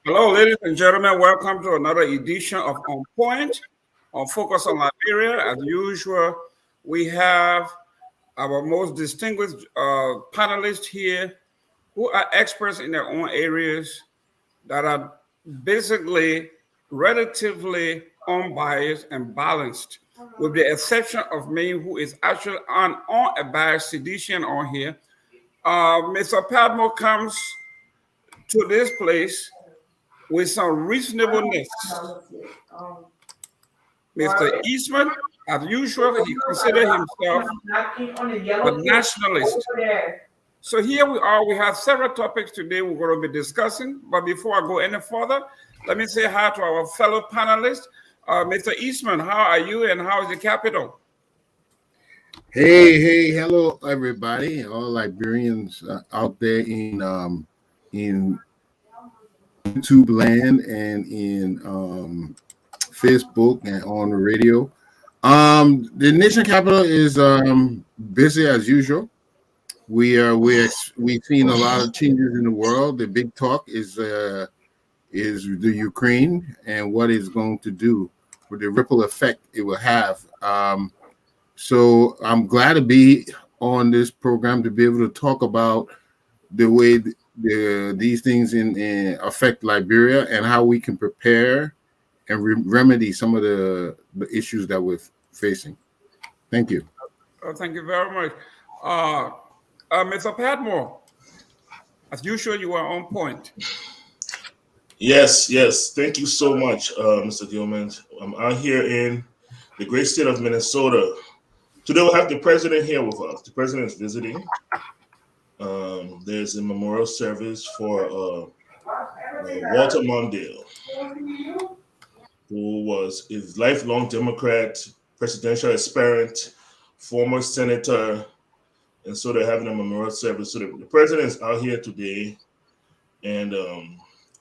Hello, ladies and gentlemen. Welcome to another edition of On Point, on Focus on Liberia. As usual, we have our most distinguished panelists here who are experts in their own areas that are basically relatively unbiased and balanced, with the exception of me, who is actually an unbiased seditian on here. Mr. Padmore comes to this place with some reasonableness. Mr. Eastman, as usual, he considered himself a nationalist. So here we are. We have several topics today we're going to be discussing. But before I go any further, let me say hi to our fellow panelists. Mr. Eastman, how are you and how is the capital? Hey, hello everybody, all Liberians out there in YouTube land and in Facebook and on the radio. The nation capital is busy as usual. We've seen a lot of changes in the world. The big talk is the Ukraine and what it's going to do with the ripple effect it will have. So I'm glad to be on this program to be able to talk about the way these things affect Liberia and how we can prepare and remedy some of the issues that we're facing. Thank you. Thank you very much. Mr. Padmore, as usual, you are on point. Yes. Thank you so much, Mr. Gayman. I'm out here in the great state of Minnesota. Today we'll have the president here with us. The president is visiting. There's a memorial service for Walter Mondale, who was a lifelong Democrat, presidential aspirant, former senator, and so they're having a memorial service. So the president is out here today, and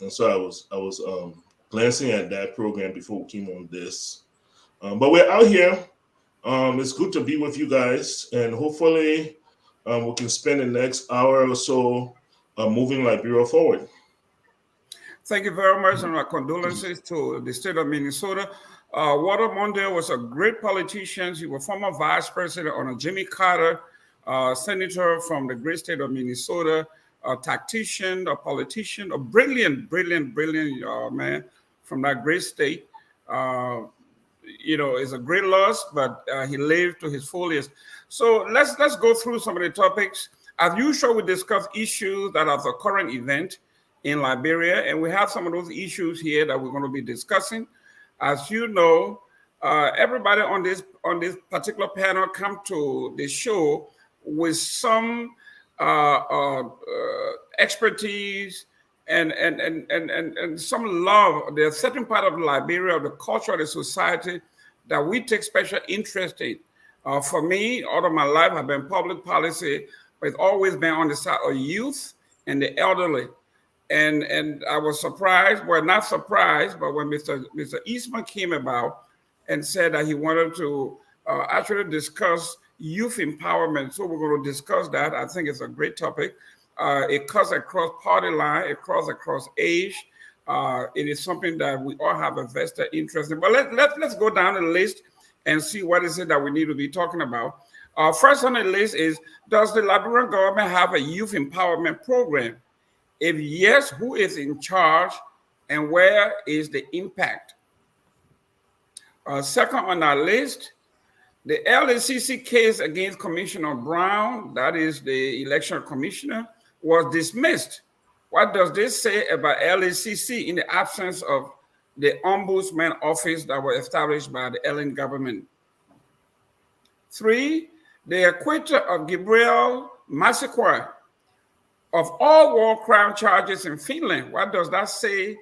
so I was glancing at that program before we came on this. But we're out here. It's good to be with you guys, and hopefully we can spend the next hour or so moving Liberia forward. Thank you very much, and my condolences to the state of Minnesota. Walter Mondale was a great politician. He was former vice president under Jimmy Carter, senator from the great state of Minnesota, a tactician, a politician, a brilliant man from that great state. It's a great loss, but he lived to his fullest. So let's go through some of the topics. As usual, we discuss issues that are the current event in Liberia, and we have some of those issues here that we're going to be discussing. As you know, everybody on this particular panel come to the show with some expertise and some love. There's a certain part of Liberia, of the culture of the society, that we take special interest in. For me, all of my life, I've been public policy, but it's always been on the side of youth and the elderly. And I was surprised, well, not surprised, but when Mr. Eastman came about and said that he wanted to actually discuss youth empowerment. So we're going to discuss that. I think it's a great topic. It cuts across party line, it cuts across age. It is something that we all have a vested interest in. But let's go down the list and see what is it that we need to be talking about. First on the list is, does the Liberian government have a youth empowerment program? If yes, who is in charge and where is the impact? Second on our list, the LACC case against Commissioner Brown, that is the election commissioner, was dismissed. What does this say about LACC in the absence of the ombudsman office that was established by the Ellen government? 3, the acquittal of Gabriel Massacre of all war crime charges in Finland. What does that say?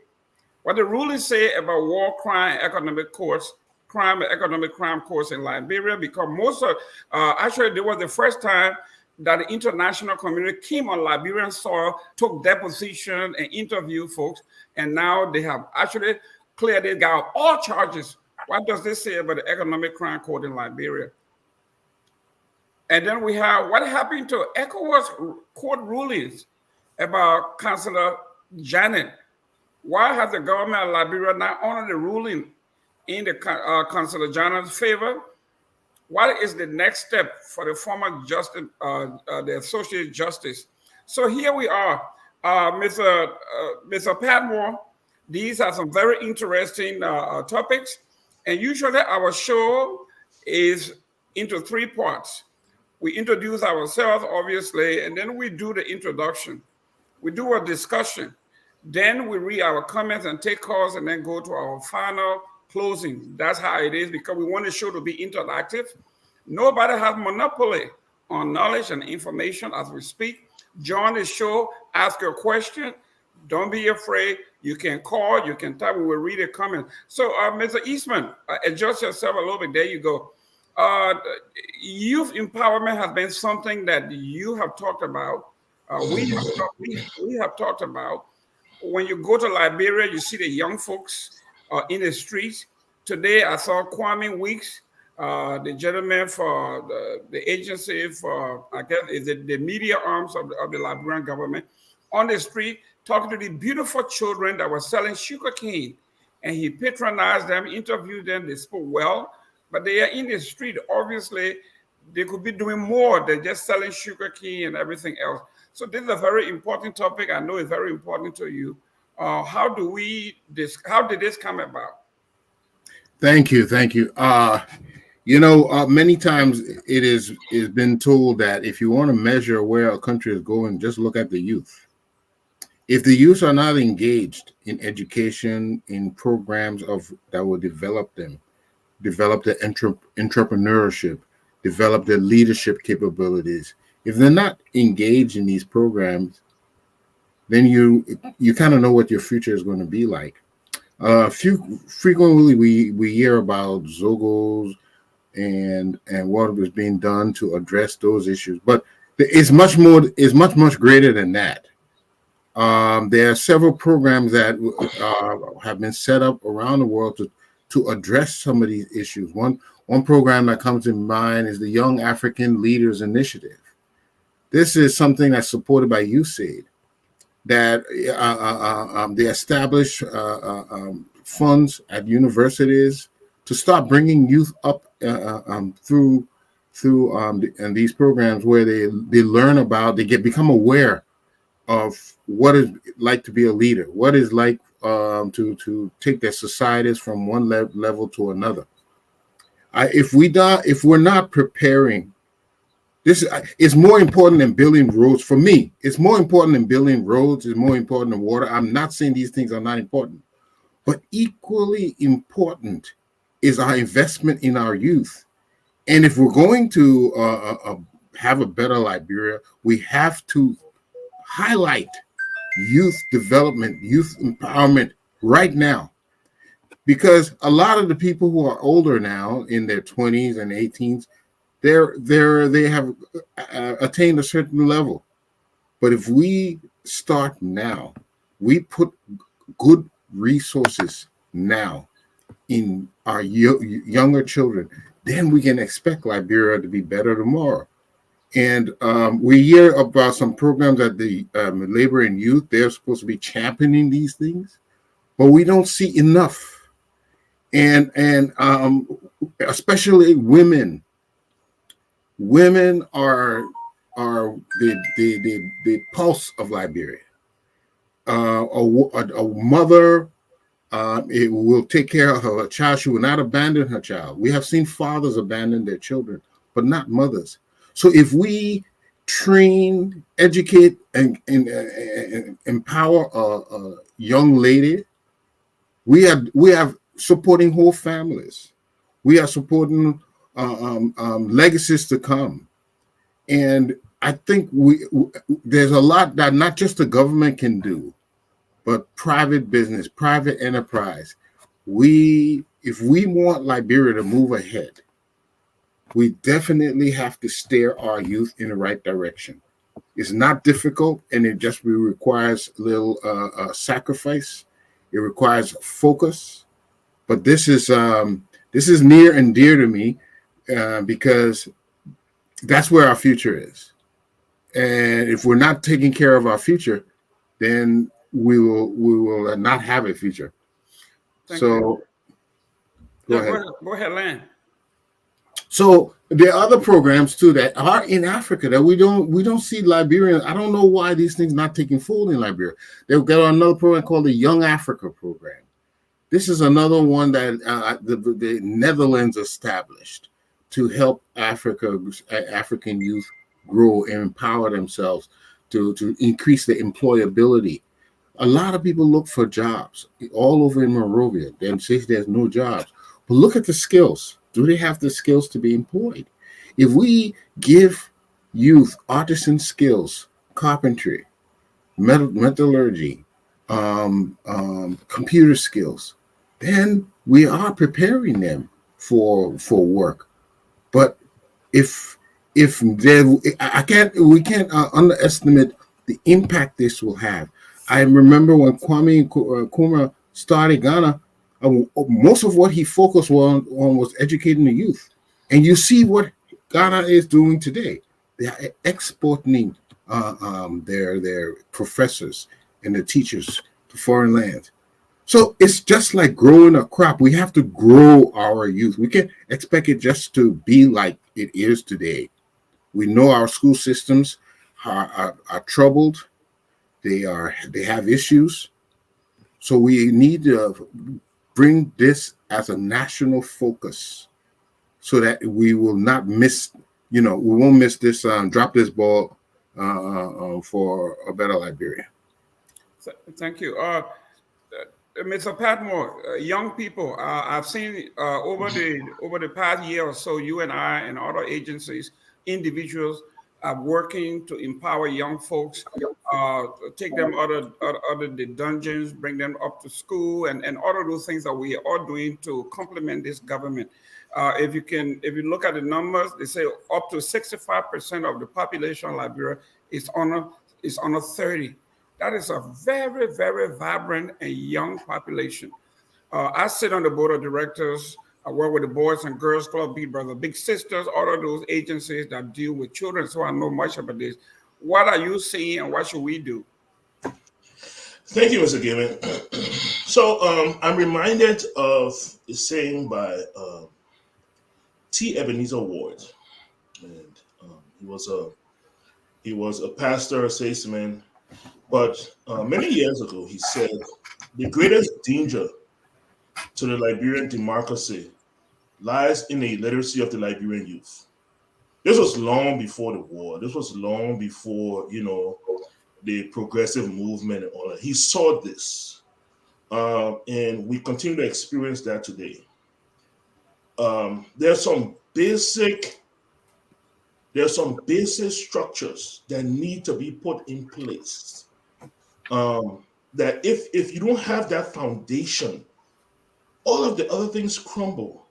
What the ruling say about war crime economic crime courts in Liberia? Because most of, actually, there was the first time that the international community came on Liberian soil, took deposition and interviewed folks, and now they have actually cleared it out all charges. What does this say about the economic crime court in Liberia? And then we have what happened to ECOWAS court rulings about Councillor Janet. Why has the government of Liberia not honored the ruling in the Consul General's favor? What is the next step for the former justice, the associate justice? So here we are, Mr. Padmore. These are some very interesting topics, and usually our show is into three parts. We introduce ourselves, obviously, and then we do the introduction. We do a discussion. Then we read our comments and take calls and then go to our final closing. That's how it is because we want the show to be interactive. Nobody has monopoly on knowledge and information as we speak. Join the show, ask your question. Don't be afraid. You can call, you can type, we will read a comment. So, Mr. Eastman, adjust yourself a little bit. There you go. Youth empowerment has been something that you have talked about. We have talked about. When you go to Liberia, you see the young folks in the streets. Today, I saw Kwame Weeks, the gentleman for the agency for, I guess, is it the media arms of the Liberian government, on the street talking to the beautiful children that were selling sugar cane. And he patronized them, interviewed them, they spoke well, but they are in the street. Obviously, they could be doing more than just selling sugar cane and everything else. So this is a very important topic. I know it's very important to you. How did this come about? Thank you. Many times it's been told that if you want to measure where a country is going, just look at the youth. If the youth are not engaged in education, in programs that will develop them, develop their entrepreneurship, develop their leadership capabilities, if they're not engaged in these programs, then you kind of know what your future is going to be like. Frequently we hear about Zogos and what was being done to address those issues, but it's much greater than that. There are several programs that have been set up around the world to address some of these issues. One program that comes to mind is the Young African Leaders Initiative. This is something that's supported by USAID, that they establish funds at universities to start bringing youth up through these programs where they learn about, become aware of what it's like to be a leader, what it's like to take their societies from one level to another. If we're not preparing, this is more important than building roads. For me, it's more important than building roads. It's more important than water. I'm not saying these things are not important, but equally important is our investment in our youth. And if we're going to have a better Liberia, we have to highlight youth development, youth empowerment right now. Because a lot of the people who are older now, in their 20s and 18s, they have attained a certain level. But if we start now, we put good resources now in our younger children, then we can expect Liberia to be better tomorrow. And we hear about some programs at the Labor and Youth. They're supposed to be championing these things, but we don't see enough. And especially women. Women are the pulse of Liberia. A mother it will take care of her child. She will not abandon her child. We have seen fathers abandon their children, but not mothers. So if we train, educate, and empower a young lady, we have supporting whole families. We are supporting legacies to come. And I think there's a lot that not just the government can do, but private business, private enterprise. If we want Liberia to move ahead, we definitely have to steer our youth in the right direction. It's not difficult, and it just requires a little sacrifice. It requires focus. But this is near and dear to me because that's where our future is. And if we're not taking care of our future, then we will not have a future. Thank you. So go Yeah, ahead. go ahead, Lan. So there are other programs too that are in Africa that we don't see Liberians. I don't know why these things not taking hold in Liberia. They've got another program called the Young Africa Program. This is another one that the Netherlands established to help African youth grow and empower themselves to increase their employability. A lot of people look for jobs all over in Monrovia. They say there's no jobs. But look at the skills. Do they have the skills to be employed? If we give youth artisan skills, carpentry, metallurgy, computer skills, then we are preparing them for work. But if we can't underestimate the impact this will have. I remember when Kwame Nkrumah started Ghana, most of what he focused on was educating the youth. And you see what Ghana is doing today. They are exporting their professors and the teachers to foreign lands. So it's just like growing a crop. We have to grow our youth. We can't expect it just to be like it is today. We know our school systems are troubled. They have issues. So we need to bring this as a national focus so that we will not miss, we won't miss this, drop this ball for a better Liberia. Thank you. Mr. Padmore, young people, I've seen over the past year or so, you and I and other agencies, individuals are working to empower young folks, take them out of the dungeons, bring them up to school, and all of those things that we are all doing to complement this government. If you look at the numbers, they say up to 65% of the population of Liberia is under 30. That is a very, very vibrant and young population. I sit on the board of directors. I work with the Boys and Girls Club, Big Brother, Big Sisters, all of those agencies that deal with children. So I know much about this. What are you seeing and what should we do? Thank you, Mr. Gayman. So I'm reminded of a saying by T. Ebenezer Ward, and he was a pastor, a statesman. But many years ago, he said the greatest danger to the Liberian democracy lies in the illiteracy of the Liberian youth. This was long before the war. This was long before, the progressive movement and all that. He saw this. And we continue to experience that today. There's some basic structures that need to be put in place. That if you don't have that foundation, all of the other things crumble.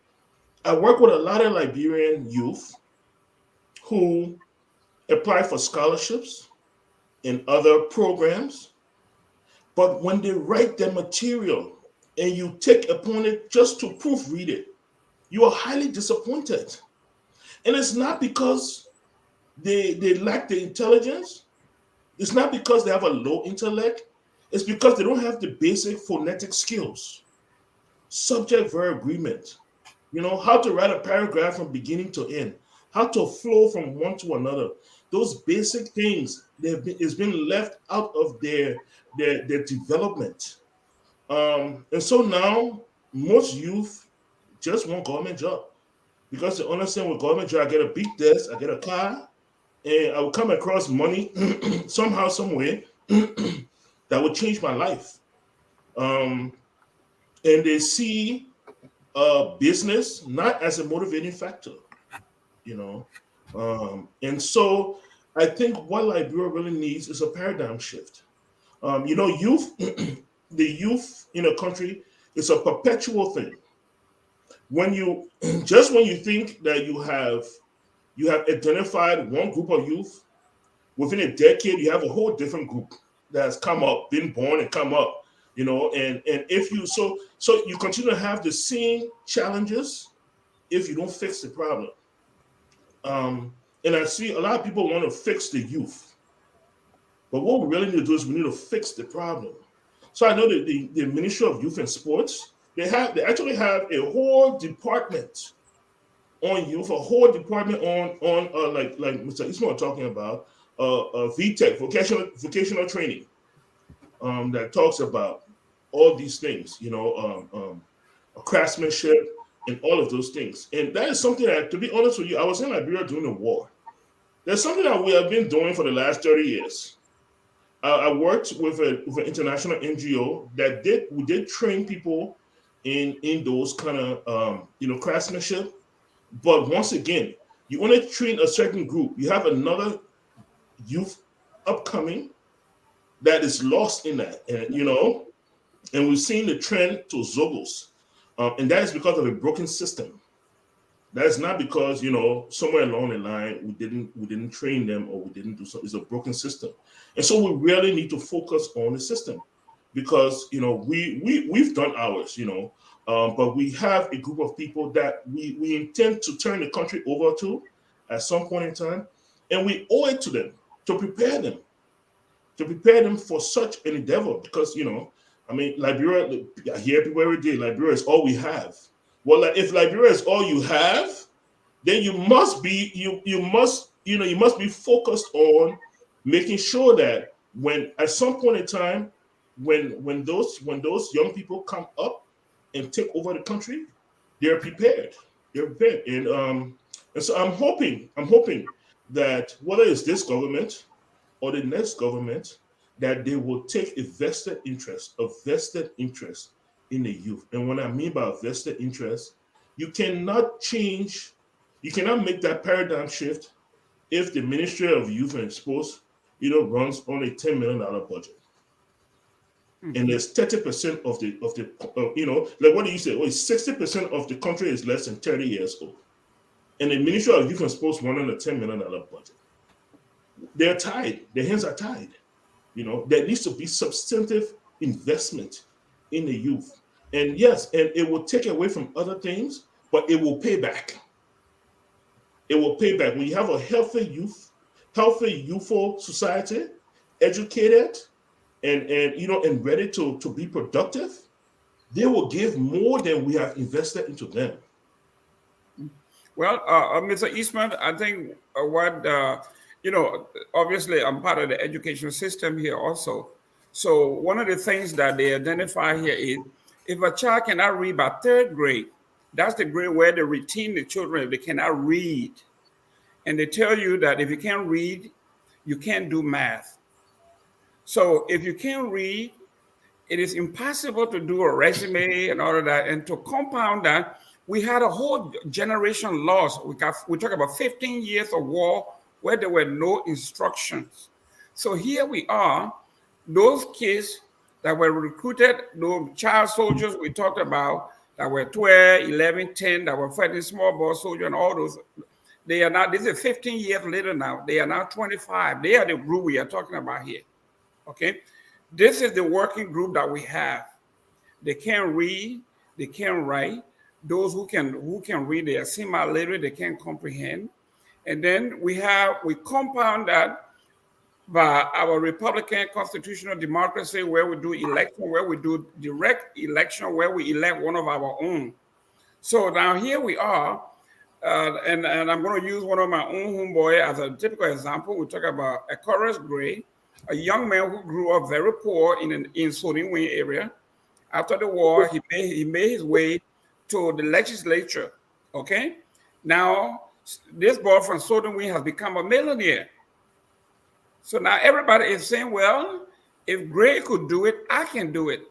I work with a lot of Liberian youth who apply for scholarships and other programs, but when they write their material and you take upon it just to proofread it, you are highly disappointed. And it's not because they lack the intelligence. It's not because they have a low intellect. It's because they don't have the basic phonetic skills, subject verb agreement, how to write a paragraph from beginning to end, how to flow from one to another. Those basic things is been left out of their development. And so now most youth just want government job because they understand with government job I get a big desk, I get a car, and I will come across money somehow, some way that would change my life. And they see business not as a motivating factor, and so I think what Liberia really needs is a paradigm shift. Youth, the youth in a country is a perpetual thing. When you when you think that you have identified one group of youth, within a decade you have a whole different group that has come up, been born and come up. And if you so you continue to have the same challenges if you don't fix the problem. And I see a lot of people want to fix the youth, but what we really need to do is we need to fix the problem. So I know that the Ministry of Youth and Sports, they actually have a whole department on youth, a whole department on like Mr. Eastman was talking about, VTech, vocational training, that talks about all these things, craftsmanship and all of those things. And that is something that, to be honest with you, I was in Liberia during the war. There's something that we have been doing for the last 30 years. I worked with an international NGO that we did train people in those kind of craftsmanship. But once again, you only train a certain group. You have another youth upcoming that is lost in that, and we've seen the trend to Zogos, and that is because of a broken system. That is not because somewhere along the line we didn't train them or we didn't do something. It's a broken system, and so we really need to focus on the system, because we've done ours, but we have a group of people that we intend to turn the country over to at some point in time, and we owe it to them to prepare them for such an endeavor, because Liberia, I hear people every day, Liberia is all we have. Well, like, if Liberia is all you have, then you must be be focused on making sure that when at some point in time, when those young people come up and take over the country, they're prepared. They're prepared, and so I'm hoping that whether it's this government or the next government, that they will take a vested interest in the youth. And what I mean by vested interest, you cannot make that paradigm shift if the Ministry of Youth and Sports, runs on a $10 million budget. Mm-hmm. And there's 30% of the like what do you say? Well, 60% of the country is less than 30 years old. And the Ministry of Youth and Sports running a $10 million budget. They're tied. Their hands are tied. There needs to be substantive investment in the youth. And yes, and it will take away from other things, but it will pay back. It will pay back. When you have a healthy youthful society, educated and ready to be productive, they will give more than we have invested into them. Well, Mr. Eastman, I think obviously I'm part of the education system here also. So one of the things that they identify here is if a child cannot read by third grade, that's the grade where they retain the children if they cannot read. And they tell you that if you can't read, you can't do math. So if you can't read, it is impossible to do a resume and all of that. And to compound that, we had a whole generation lost. We talk about 15 years of war where there were no instructions. So here we are, those kids that were recruited, those child soldiers we talked about, that were 12, 11, 10, that were fighting small ball soldiers and all those, they are now, this is 15 years later now, they are now 25. They are the group we are talking about here, okay? This is the working group that we have. They can't read, they can't write. Those who can read, they are semi-literate, they can't comprehend. And then we compound that by our Republican constitutional democracy, where we do election, where we do direct election, where we elect one of our own. So now here we are, and I'm going to use one of my own homeboy as a typical example. We talk about a Chorus Gray, a young man who grew up very poor in Sodinwin area. After the war, he made his way to the legislature. Okay, now this boy from Sodinwin has become a millionaire. So now everybody is saying, well, if Gray could do it, I can do it.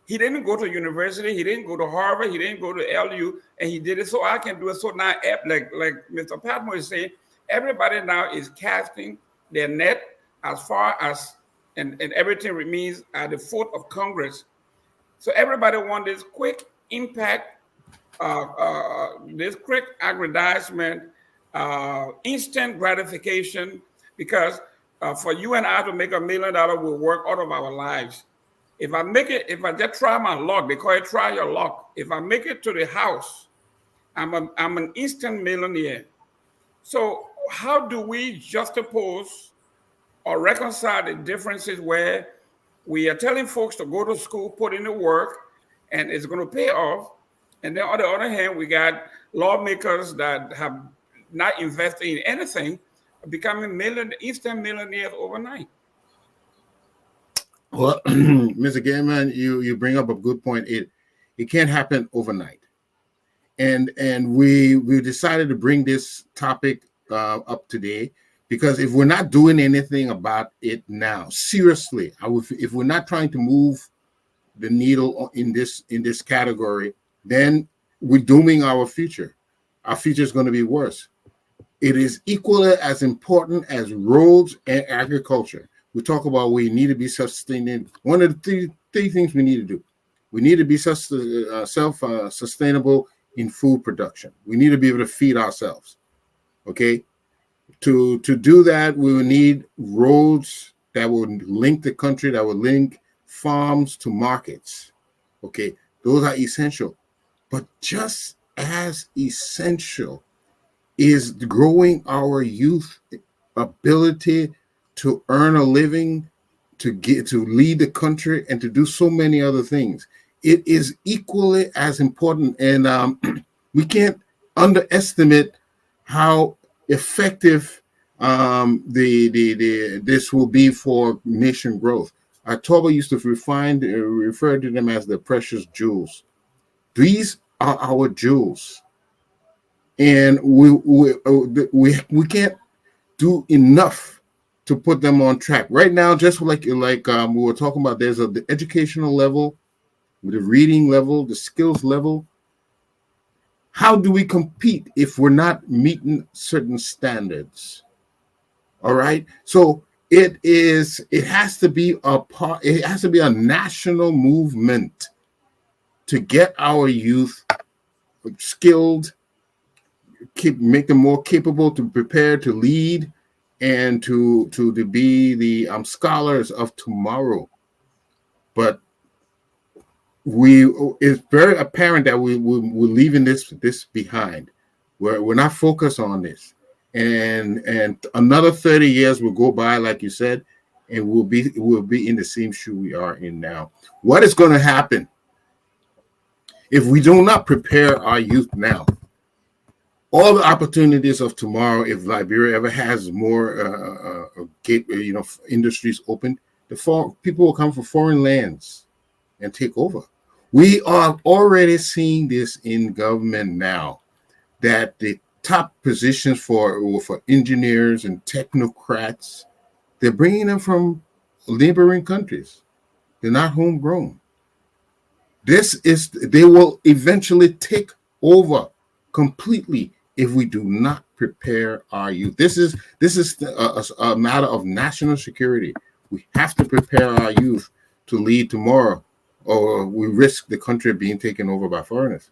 He didn't go to university, he didn't go to Harvard, he didn't go to LU, and he did it, so I can do it. So now, like Mr. Padmore is saying, everybody now is casting their net as far as, and everything remains at the foot of Congress. So everybody wants this quick impact, this quick aggrandizement, instant gratification, because for you and I to make $1 million, we'll work out of our lives. If I just try my luck, they call it try your luck. If I make it to the house, I'm an instant millionaire. So how do we juxtapose or reconcile the differences where We are telling folks to go to school, put in the work, and it's going to pay off. And then on the other hand, we got lawmakers that have not invested in anything, becoming instant millionaires overnight. Well, Mr. Gayman, you bring up a good point. It can't happen overnight, and we decided to bring this topic up today because if we're not doing anything about it now, seriously, if we're not trying to move the needle in this category, then we're dooming our future. Our future is going to be worse. It is equally as important as roads and agriculture. We talk about we need to be sustainable. One of the three things we need to do. We need to be self-sustainable in food production. We need to be able to feed ourselves. Okay? To do that, we will need roads that will link the country, that will link farms to markets. Okay? Those are essential. But just as essential is growing our youth ability to earn a living, to lead the country, and to do so many other things. It is equally as important, and we can't underestimate how effective this will be for nation growth. Toba used to refer to them as the precious jewels. These are our jewels. And we can't do enough to put them on track right now. Just like we were talking about, there's the educational level, the reading level, the skills level. How do we compete if we're not meeting certain standards? All right, so it has to be a national movement to get our youth skilled, make them more capable to prepare to lead and to be the scholars of tomorrow. But it's very apparent that we're leaving this behind. We're not focused on this, and another 30 years will go by, like you said, and we'll be in the same shoe we are in now. What is going to happen if we do not prepare our youth now? All the opportunities of tomorrow, if Liberia ever has more industries open, people will come from foreign lands and take over. We are already seeing this in government now, that the top positions for engineers and technocrats, they're bringing them from neighboring countries. They're not homegrown. They will eventually take over completely if we do not prepare our youth. This is a matter of national security. We have to prepare our youth to lead tomorrow, or we risk the country being taken over by foreigners.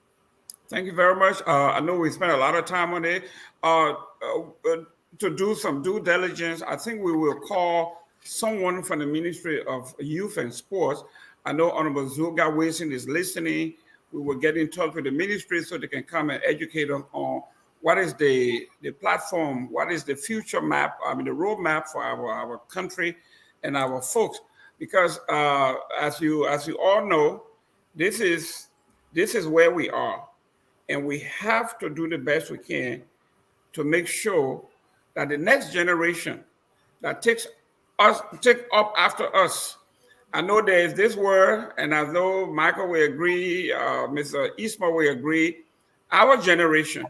Thank you very much. I know we spent a lot of time on it. To do some due diligence, I think we will call someone from the Ministry of Youth and Sports. I know Honorable Zulga Wilson is listening. We will get in touch with the ministry so they can come and educate us on what is the platform, what is the future map, the roadmap for our country and our folks. Because as you all know, this is where we are, and we have to do the best we can to make sure that the next generation that take up after us. I know there is this word, and I know Michael will agree, Mr. Eastman will agree. Our generation,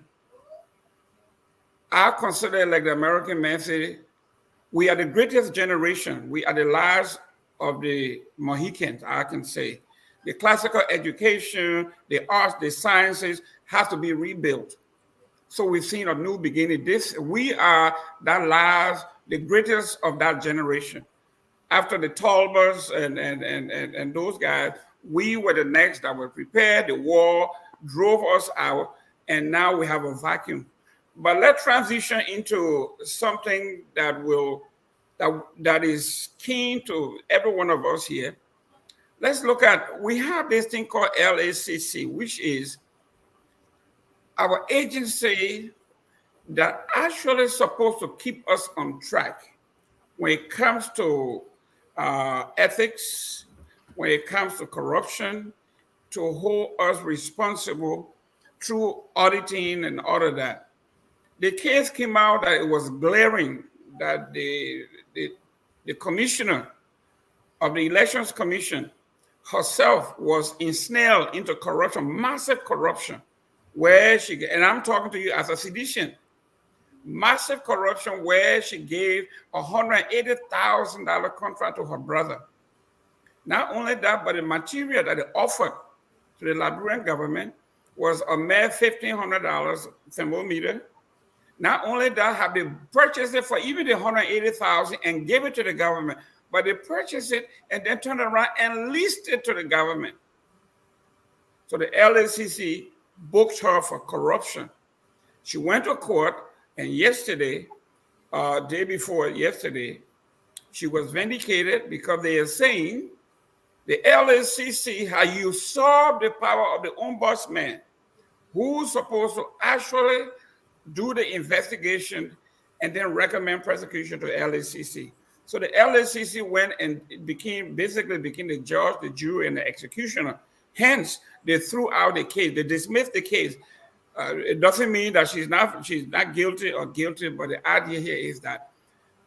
I consider, like the American man said, we are the greatest generation. We are the last of the Mohicans, I can say. The classical education, the arts, the sciences have to be rebuilt. So we've seen a new beginning. We are that last, the greatest of that generation. After the Talbots and those guys, we were the next that were prepared. The war drove us out, and now we have a vacuum. But let's transition into something that is keen to every one of us here. Let's look at, we have this thing called LACC, which is our agency that actually is supposed to keep us on track when it comes to ethics, when it comes to corruption, to hold us responsible through auditing and all of that. The case came out that it was glaring that the commissioner of the Elections Commission herself was ensnared into corruption, massive corruption, where she, and I'm talking to you as a seditious, massive corruption where she gave a $180,000 contract to her brother. Not only that, but the material that they offered to the Liberian government was a mere $1,500 thermometer. Not only that, have they purchased it for even the $180,000 and gave it to the government, but they purchased it and then turned around and leased it to the government. So the LACC booked her for corruption. She went to court, and yesterday, day before yesterday, she was vindicated because they are saying the LACC has usurped the power of the ombudsman, who's supposed to actually do the investigation and then recommend prosecution to LACC. So the LACC went and basically became the judge, the jury, and the executioner. Hence, they threw out the case. They dismissed the case. It doesn't mean that she's not guilty or guilty, but the idea here is that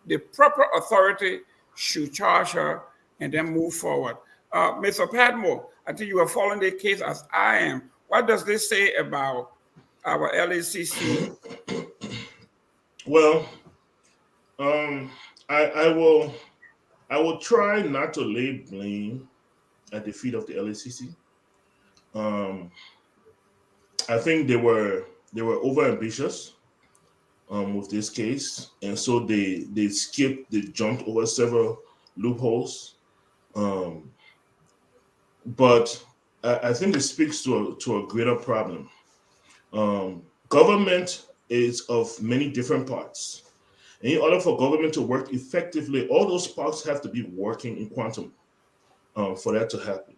the proper authority should charge her and then move forward. Mr. Padmore, I think you are following the case as I am. What does this say about our LACC? Well, I will try not to lay blame at the feet of the LACC. I think they were over ambitious with this case, and so they jumped over several loopholes. But I think it speaks to a greater problem. Government is of many different parts. And in order for government to work effectively, all those parts have to be working in quantum for that to happen.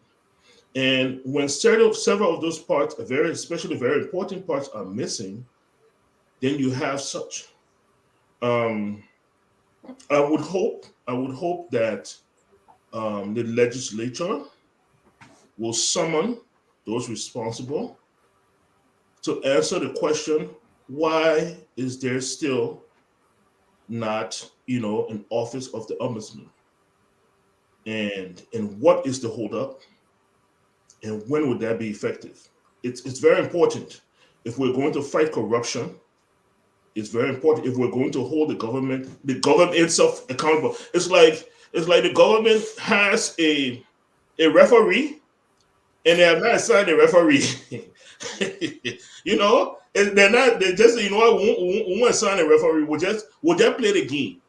And when several of those parts, especially very important parts, are missing, then you have such. I would hope that the legislature will summon those responsible to answer the question: why is there still not, an office of the ombudsman? And what is the holdup? And when would that be effective? It's very important. If we're going to fight corruption, it's very important. If we're going to hold the government itself accountable. It's like the government has a referee, and they have not assigned a referee. And they're just, we won't assign a referee. We'll just play the game.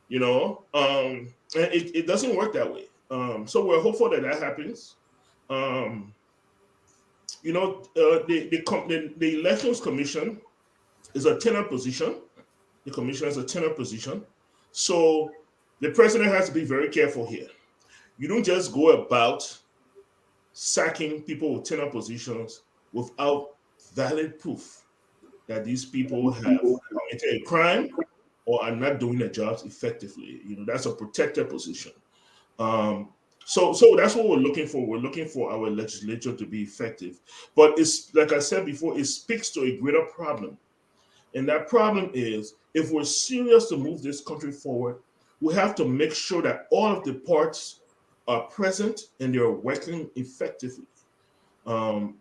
And it doesn't work that way. So we're hopeful that happens. The Elections Commission is a tenure position. The commission is a tenure position. So the president has to be very careful here. You don't just go about sacking people with tenure positions without valid proof that these people have committed a crime or are not doing their jobs effectively. That's a protected position. So that's what we're looking for. We're looking for our legislature to be effective. But it's, like I said before, it speaks to a greater problem. And that problem is, if we're serious to move this country forward, we have to make sure that all of the parts are present and they're working effectively. Today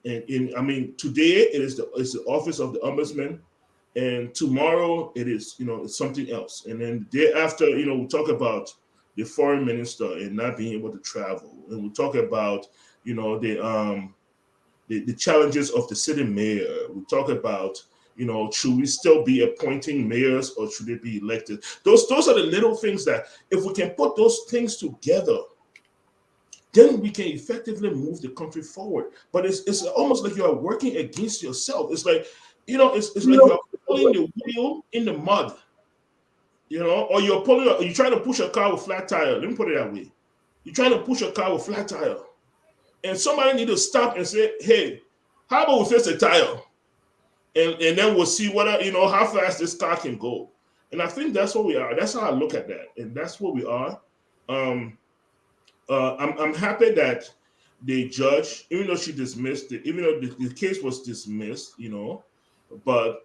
it's the office of the ombudsman, and tomorrow it is, it's something else. And then the day after, we'll talk about the foreign minister and not being able to travel. And we'll talk about, the challenges of the city mayor. We'll talk about, should we still be appointing mayors or should they be elected? Those are the little things that, if we can put those things together, then we can effectively move the country forward. But it's almost like you are working against yourself. It's like, it's like you are pulling the wheel in the mud, or you're trying to push a car with flat tire. Let me put it that way. You're trying to push a car with flat tire. And somebody need to stop and say, hey, how about we fix the tire? And then we'll see whether, how fast this car can go. And I think that's what we are. That's how I look at that. And that's what we are. Um, I'm happy that the judge, even though she dismissed it, even though the case was dismissed, but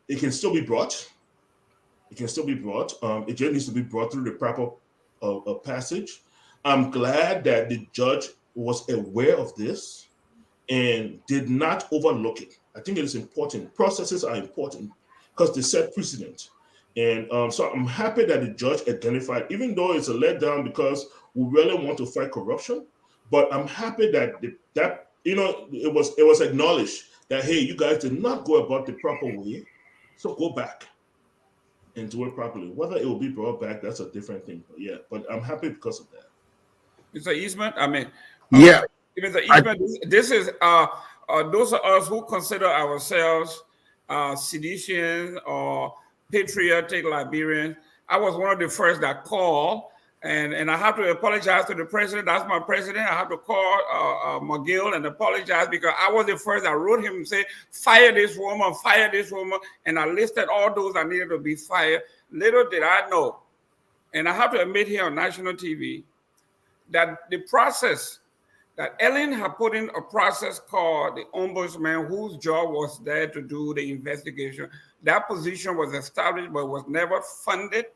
it can still be brought. It can still be brought. It just needs to be brought through the proper passage. I'm glad that the judge was aware of this and did not overlook it. I think it is important. Processes are important because they set precedent. And so I'm happy that the judge identified, even though it's a letdown because we really want to fight corruption, but I'm happy that it was acknowledged that, hey, you guys did not go about the proper way, so go back and do it properly. Whether it will be brought back, that's a different thing. But yeah, but I'm happy because of that. Mr. Eastman, Yeah, Mr. I, Eastman, this is those of us who consider ourselves seditious or patriotic Liberians. I was one of the first that called, and I have to apologize to the president. That's my president. I have to call McGill and apologize because I was the first that wrote him and say, fire this woman, and I listed all those that needed to be fired. Little did I know, and I have to admit here on national TV, that the process that Ellen had put in a process called the ombudsman, whose job was there to do the investigation. That position was established, but was never funded.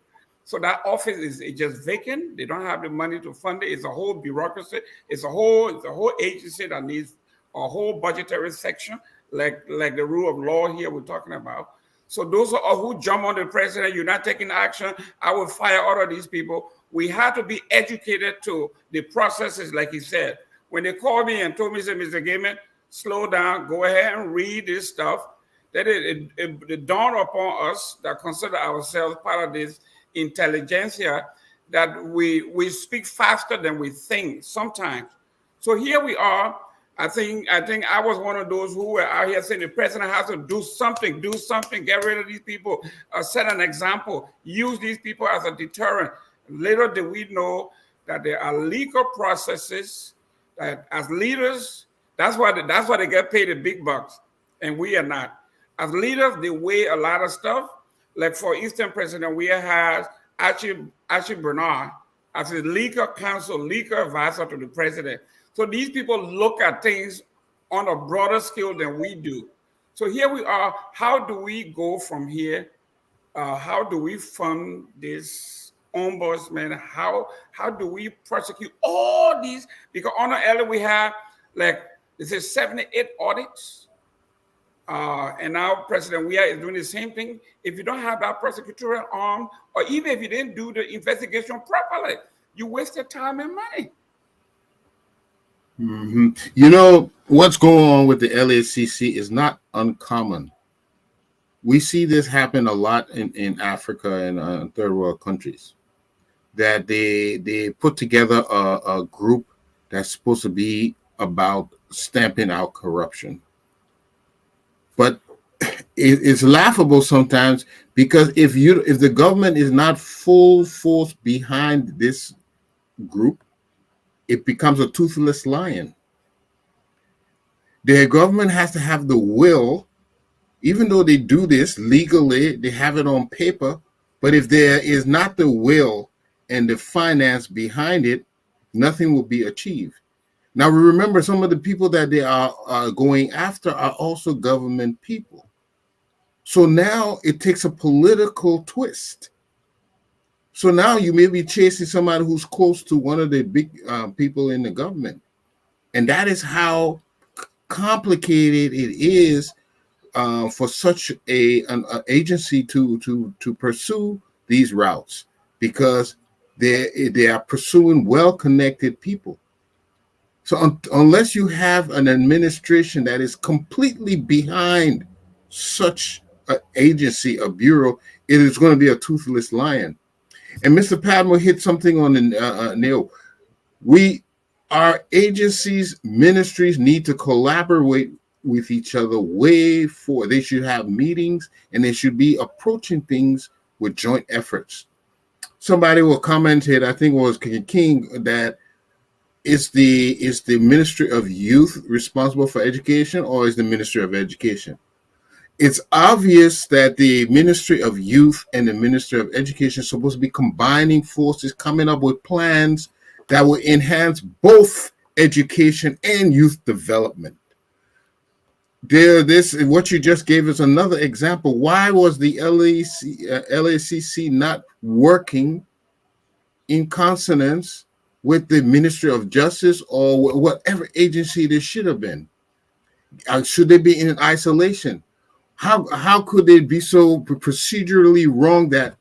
So that office is just vacant. They don't have the money to fund it. It's a whole bureaucracy. It's a whole agency that needs a whole budgetary section, like the rule of law here we're talking about. So those are who jump on the president, you're not taking action, I will fire all of these people. We have to be educated to the processes, like he said. When they called me and told me, said, Mr. Gayman, slow down, go ahead and read this stuff, that it dawned upon us that consider ourselves part of this intelligentsia, that we speak faster than we think sometimes. So here we are. I think I was one of those who were out here saying the president has to do something, get rid of these people, set an example, use these people as a deterrent. Little did we know that there are legal processes that as leaders, that's why they get paid the big bucks, and we are not. As leaders, they weigh a lot of stuff. Like for Eastern president, we have Archie Bernard as a legal counsel, legal advisor to the president. So these people look at things on a broader scale than we do. So here we are. How do we go from here? How do we fund this ombudsman? How do we prosecute all these? Because on the elder we have like this is 78 audits. And now President Weah is doing the same thing. If you don't have that prosecutorial arm, or even if you didn't do the investigation properly, you wasted time and money. mm-hmm. You know, what's going on with the LACC is not uncommon. We see this happen a lot in Africa and third world countries, that they put together a group that's supposed to be about stamping out corruption. But it's laughable sometimes, because if the government is not full force behind this group, it becomes a toothless lion. The government has to have the will, even though they do this legally, they have it on paper, but if there is not the will and the finance behind it, nothing will be achieved. Now, we remember some of the people that they are going after are also government people. So now it takes a political twist. So now you may be chasing somebody who's close to one of the big people in the government. And that is how complicated it is for such an agency to pursue these routes, because they are pursuing well-connected people. So unless you have an administration that is completely behind such an agency, a bureau, it is going to be a toothless lion. And Mr. Padmore hit something on the nail. Our agencies, ministries need to collaborate with each other way forward. They should have meetings, and they should be approaching things with joint efforts. Somebody will comment it, I think it was King, that is the Ministry of Youth responsible for education, or is the Ministry of Education? it's obvious that the Ministry of Youth and the Ministry of Education are supposed to be combining forces, coming up with plans that will enhance both education and youth development. This what you just gave us another example. Why was the LACC not working in consonance with the Ministry of Justice or whatever agency this should have been? Should they be in isolation? How could they be so procedurally wrong that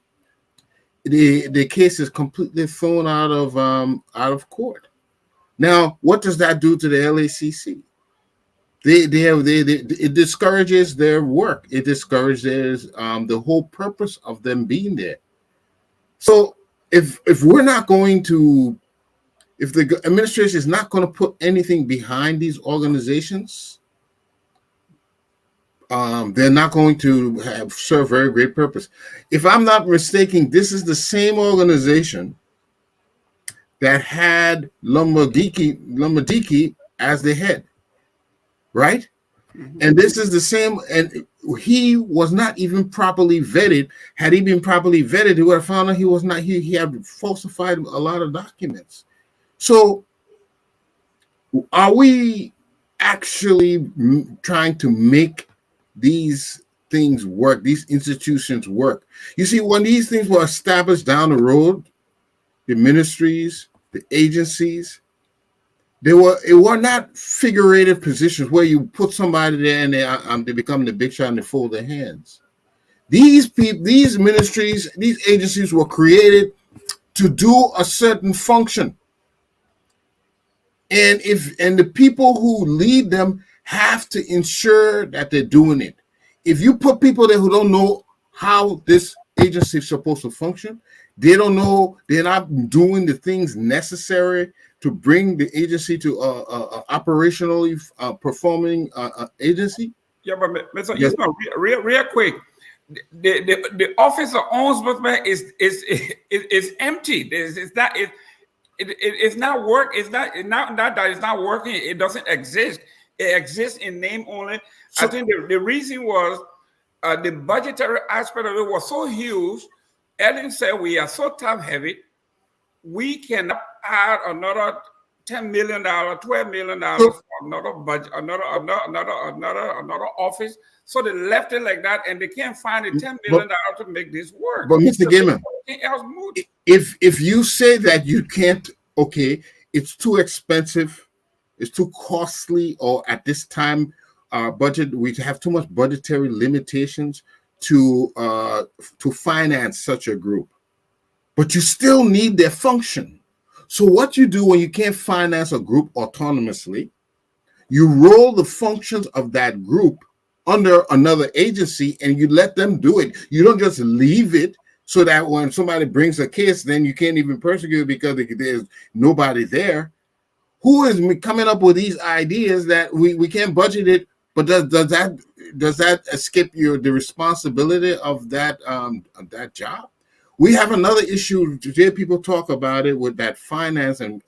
the case is completely thrown out of court? Now, what does that do to the LACC? It discourages their work. It discourages the whole purpose of them being there. So if we're not going to, if the administration is not going to put anything behind these organizations, they're not going to serve very great purpose. If I'm not mistaken, this is the same organization that had Lumbadiki as the head, right? Mm-hmm. And this is the same, and he was not even properly vetted. Had he been properly vetted, he would have found out he was not. He had falsified a lot of documents. So, are we actually trying to make these things work, these institutions work? You see, when these things were established down the road, the ministries, the agencies, it were not figurative positions where you put somebody there and they become the big shot and they fold their hands. These people, these ministries, these agencies were created to do a certain function. And the people who lead them have to ensure that they're doing it. If you put people there who don't know how this agency is supposed to function, they don't know, they're not doing the things necessary to bring the agency to operationally performing agency. Yeah, but Mr. Yes. Eastman, real quick, the office of ombudsman is empty. It's not work. It's not that it's not working. It doesn't exist. It exists in name only. So, I think the reason was the budgetary aspect of it was so huge. Ellen said we are so top heavy. We cannot add another $10 million, $12 million for another budget, another office. So they left it like that, and they can't find the $10 million to make this work. But Mr. Gayman, if you say that you can't, okay, it's too expensive, it's too costly, or at this time, budget, we have too much budgetary limitations to finance such a group. But you still need their function. So what you do when you can't finance a group autonomously, you roll the functions of that group under another agency and you let them do it. You don't just leave it so that when somebody brings a case, then you can't even prosecute because there's nobody there. Who is coming up with these ideas that we can't budget it, but does that escape the responsibility of that job? We have another issue today. People talk about it with that finance and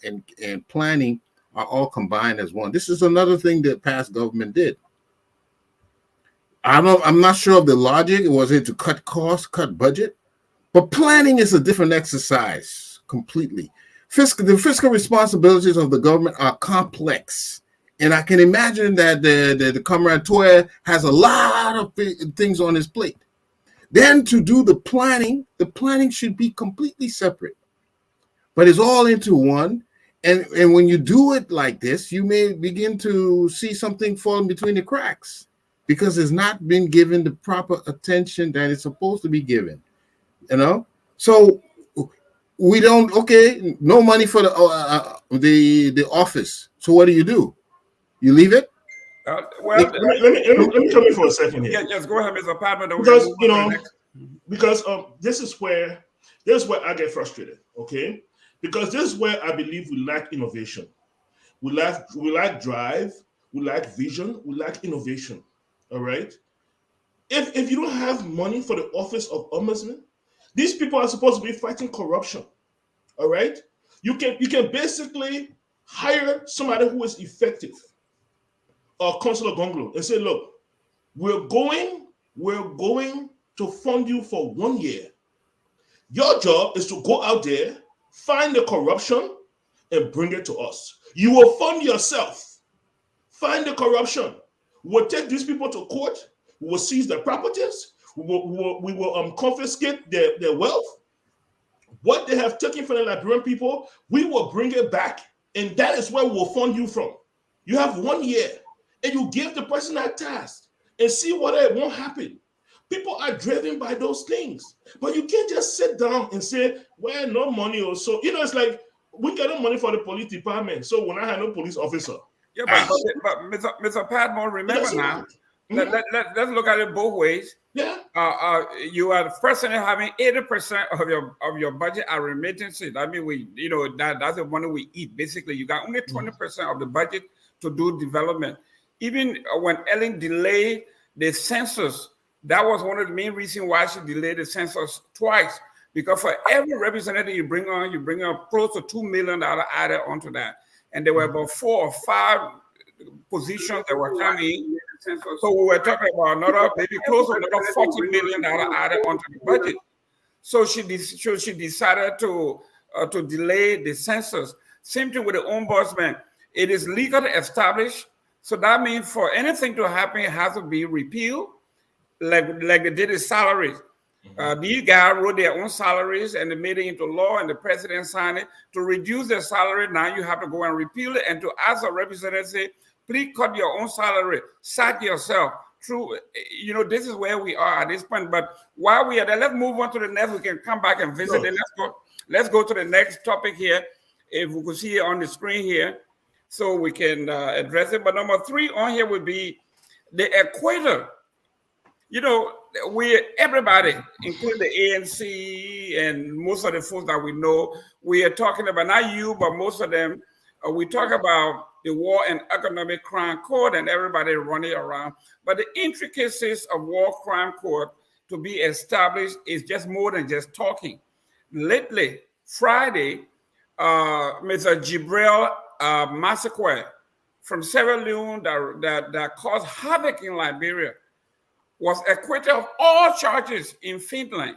planning are all combined as one. This is another thing that past government did. I'm not sure of the logic. Was it to cut costs, cut budget? But planning is a different exercise completely. The fiscal responsibilities of the government are complex. And I can imagine that the Comrade Tulay has a lot of things on his plate. Then to do the planning should be completely separate. But it's all into one. And when you do it like this, you may begin to see something falling between the cracks because it's not been given the proper attention that it's supposed to be given. You know? So we don't, okay, no money for the office. So what do? You leave it? Well, let me come in for a second here. Yeah, just go ahead, Mr. Padmore. Because this is where I get frustrated. Okay, because this is where I believe we lack innovation. We lack drive. We lack vision. We lack innovation. All right. If you don't have money for the office of ombudsman, these people are supposed to be fighting corruption. All right. You can basically hire somebody who is effective. Or Councilor Gonglo and say, look, we're going we're going to fund you for 1 year. Your job is to go out there, find the corruption, and bring it to us. You will fund yourself. Find the corruption. We'll take these people to court. We will seize their properties. We will confiscate their wealth. What they have taken from the Liberian people, we will bring it back. And that is where we'll fund you from. You have 1 year. And you give the person that task. And see whether it won't happen. People are driven by those things. But you can't just sit down and say, well, no money or so. It's like, we get no money for the police department. So when I have no police officer. Yeah, but Mr. Padmore, remember now, let's look at it both ways. Yeah. You are personally having 80% of your budget are remittances. I mean, that's the money we eat. Basically, you got only 20% of the budget to do development. Even when Ellen delayed the census, that was one of the main reasons why she delayed the census twice. Because for every representative you bring on close to $2 million added onto that. And there were about 4 or 5 positions that were coming. So we were talking about maybe close to another $40 million added onto the budget. So she decided to delay the census. Same thing with the ombudsman. It is legally established. So that means for anything to happen, it has to be repealed, like they did the salaries. These guys wrote their own salaries and they made it into law, and the president signed it. To reduce their salary, now you have to go and repeal it, and to ask a representative, please cut your own salary, sack yourself. True, this is where we are at this point. But while we are there, let's move on to the next. We can come back and visit. Sure. Let's go to the next topic here. If we could see it on the screen here, so we can address it. But number 3 on here would be the equator. Everybody, including the ANC and most of the folks that we know, we are talking about, not you, but most of them, we talk about the War and Economic Crime Court and everybody running around. But the intricacies of War Crime Court to be established is just more than just talking. Lately, Friday, Mr. Jibril massacre from Sierra Leone that caused havoc in Liberia was acquitted of all charges in Finland.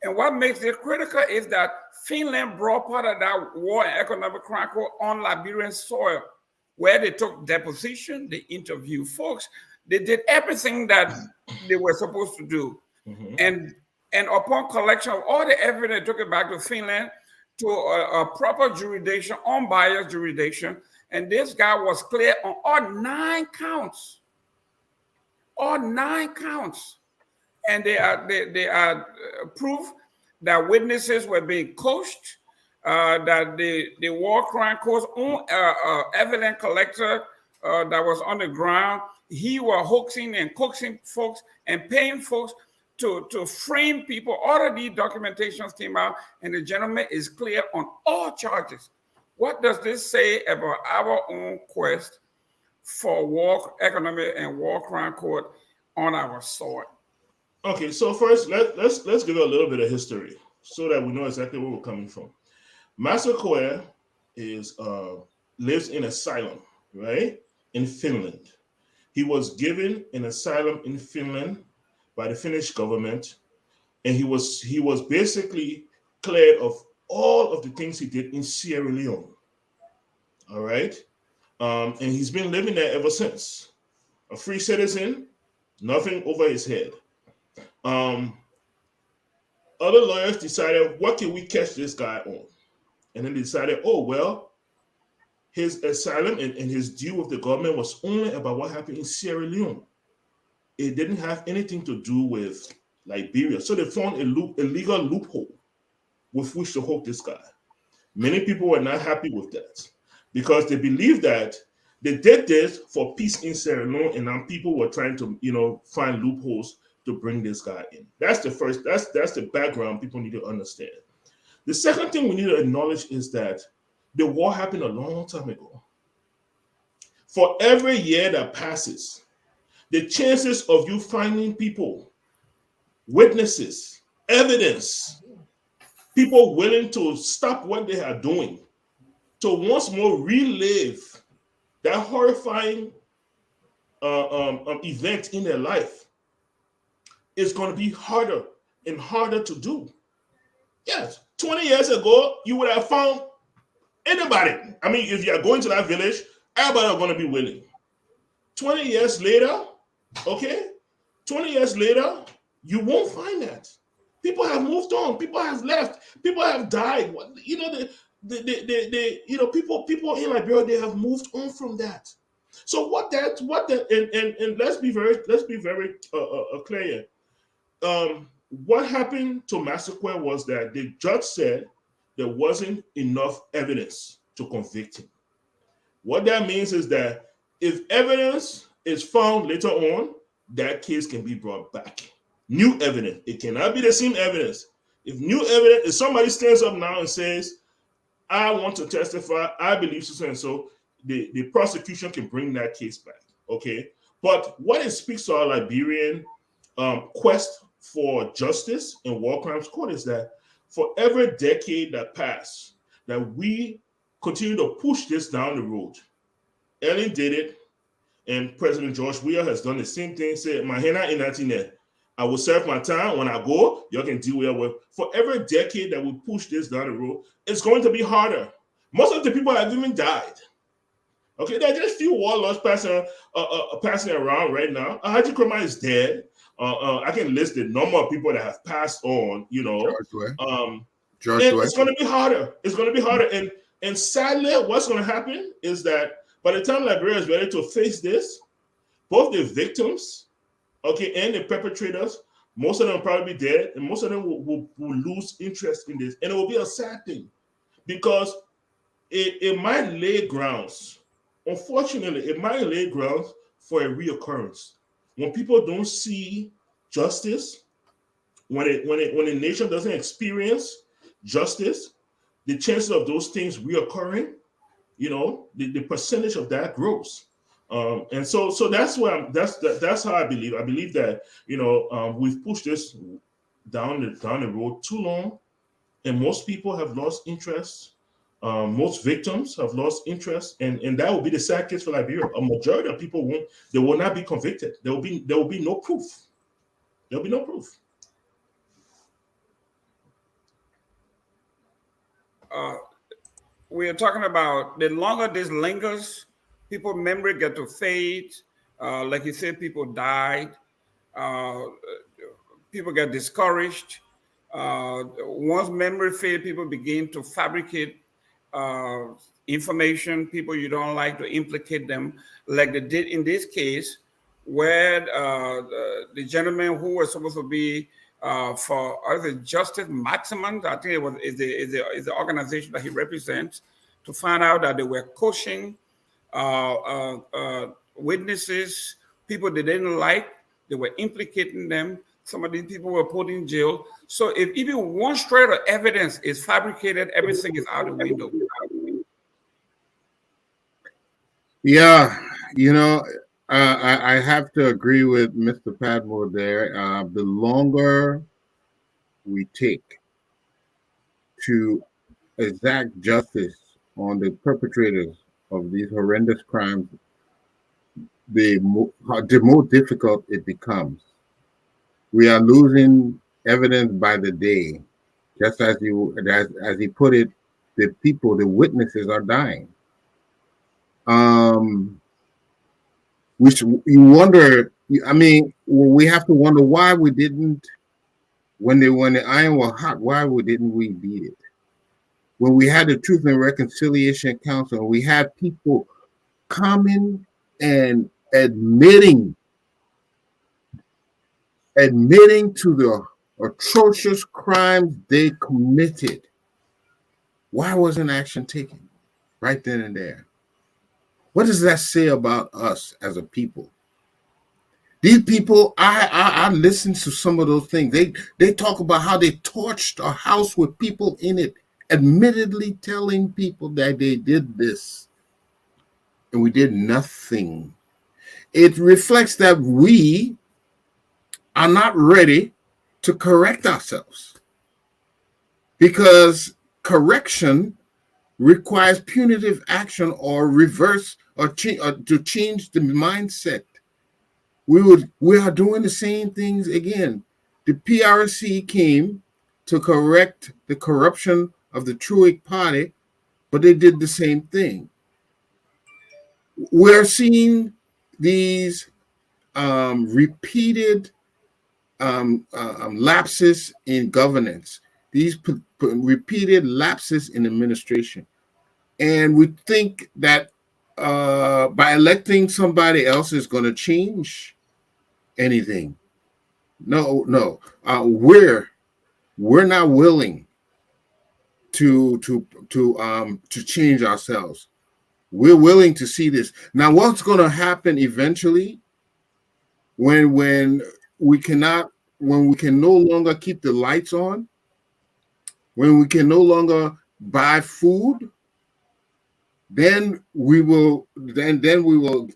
And what makes it critical is that Finland brought part of that War and Economic Crime Court on Liberian soil, where they took deposition, they interviewed folks, they did everything that they were supposed to do. And upon collection of all the evidence, they took it back to Finland to a proper jurisdiction, unbiased jurisdiction. And this guy was clear on all 9 counts. All 9 counts. And they are proof that witnesses were being coached, that the War Crime Court's own evidence collector that was on the ground, he was hoaxing and coaxing folks and paying folks to frame people. All of these documentations came out, and the gentleman is clear on all charges. What does this say about our own quest for War Economic and War Crime Court on our soil? Okay, so first let's give a little bit of history so that we know exactly where we're coming from. Massacre lives in asylum, right, in Finland. He was given an asylum in Finland by the Finnish government, and he was basically cleared of all of the things he did in Sierra Leone. All right, and he's been living there ever since. A free citizen, nothing over his head. Other lawyers decided, what can we catch this guy on? And then they decided, oh, well, his asylum and his deal with the government was only about what happened in Sierra Leone. It didn't have anything to do with Liberia. So they found a legal loophole with which to hold this guy. Many people were not happy with that because they believed that they did this for peace in Sierra Leone, and now people were trying to, find loopholes to bring this guy in. That's the background people need to understand. The second thing we need to acknowledge is that the war happened a long time ago. For every year that passes, the chances of you finding people, witnesses, evidence, people willing to stop what they are doing to once more relive that horrifying event in their life is going to be harder and harder to do. Yes, 20 years ago, you would have found anybody. I mean, if you are going to that village, everybody are going to be willing. 20 years later, okay, 20 years later, you won't find that. People have moved on. People have left. People have died. You know, people in Liberia, they have moved on from that. So and let's be very clear. What happened to Massacre was that the judge said there wasn't enough evidence to convict him. What that means is that if evidence is found later on, that case can be brought back. New evidence. It cannot be the same evidence. If somebody stands up now and says, I want to testify, I believe so and so, the prosecution can bring that case back. Okay. But what it speaks to our Liberian quest for justice in war crimes court is that for every decade that passed, that we continue to push this down the road. Ellen did it, and President George Weah has done the same thing. Said, "Mahena inatine, I will serve my time. When I go, you can deal with it." For every decade that we push this down the road, it's going to be harder. Most of the people have even died. Okay, there are just few warlords passing around right now. Haji Krama is dead. I can list the number of people that have passed on. You know, it's going to be harder. It's going to be harder, and sadly, what's going to happen is that by the time Liberia is ready to face this, both the victims, okay, and the perpetrators, most of them will probably be dead, and most of them will lose interest in this, and it will be a sad thing because it might lay grounds. Unfortunately, it might lay grounds for a reoccurrence. When people don't see justice, when a nation doesn't experience justice, the chances of those things reoccurring, you know, the percentage of that grows. And so that's why that's how I believe. I believe that, you know, we've pushed this down the road too long, and most people have lost interest. Most victims have lost interest, and that will be the sad case for Liberia. A majority of people will not be convicted. There will be no proof. There will be no proof. We are talking about the longer this lingers, people's memory get to fade. Like you said, people died. People get discouraged. Once memory fades, people begin to fabricate information. People you don't like, to implicate them, like they did in this case, where the gentleman who was supposed to be for the Justice Maximum, I think it was is the organization that he represents, to find out that they were coaching witnesses, people they didn't like, they were implicating them. Some of these people were put in jail. So if even one shred of evidence is fabricated, everything is out the window. Yeah, you know, I have to agree with Mr. Padmore there. The longer we take to exact justice on the perpetrators of these horrendous crimes, the more difficult it becomes. We are losing evidence by the day. Just as he put it, the witnesses are dying. Which you wonder, I mean, we have to wonder why we didn't, when the iron was hot, didn't we beat it? When we had the Truth and Reconciliation Council, we had people coming and admitting to the atrocious crimes they committed. Why wasn't action taken right then and there? What does that say about us as a people? These people, I listened to some of those things. They talk about how they torched a house with people in it, admittedly telling people that they did this, and we did nothing. It reflects that we are not ready to correct ourselves, because correction requires punitive action or reverse or to change the mindset. We are doing the same things again. The PRC came to correct the corruption of the Truic party, but they did the same thing. We're seeing these repeated lapses in governance, these repeated lapses in administration. And we think that by electing somebody else is going to change anything. No, no. We're not willing to change ourselves. We're willing to see this. Now, what's going to happen eventually when we cannot, when we can no longer keep the lights on, when we can no longer buy food, then we will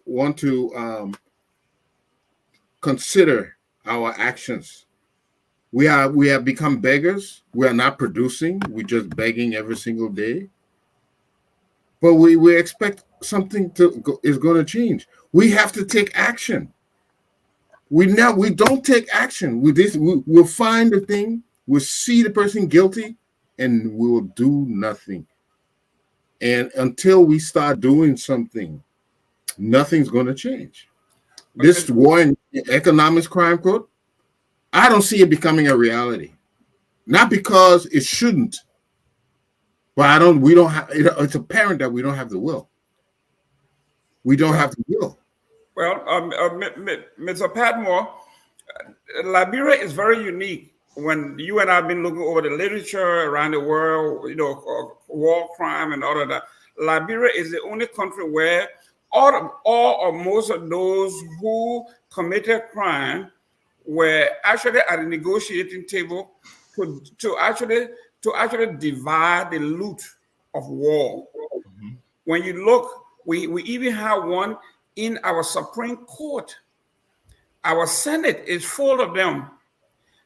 want to consider our actions. We have become beggars. We are not producing. We're just begging every single day. But we expect something is going to change. We have to take action. We don't take action. We'll find the thing. We'll see the person guilty, and we'll do nothing. And until we start doing something, nothing's going to change. This war in economics crime court, I don't see it becoming a reality. Not because it shouldn't, but we don't have, it's apparent that we don't have the will. We don't have the will. Well, Mr. Padmore, Liberia is very unique. When you and I have been looking over the literature around the world, war crime and all of that, Liberia is the only country where all or most of those who committed crime were actually at a negotiating table to actually divide the loot of war. Mm-hmm. When you look, we even have one in our Supreme Court. Our Senate is full of them.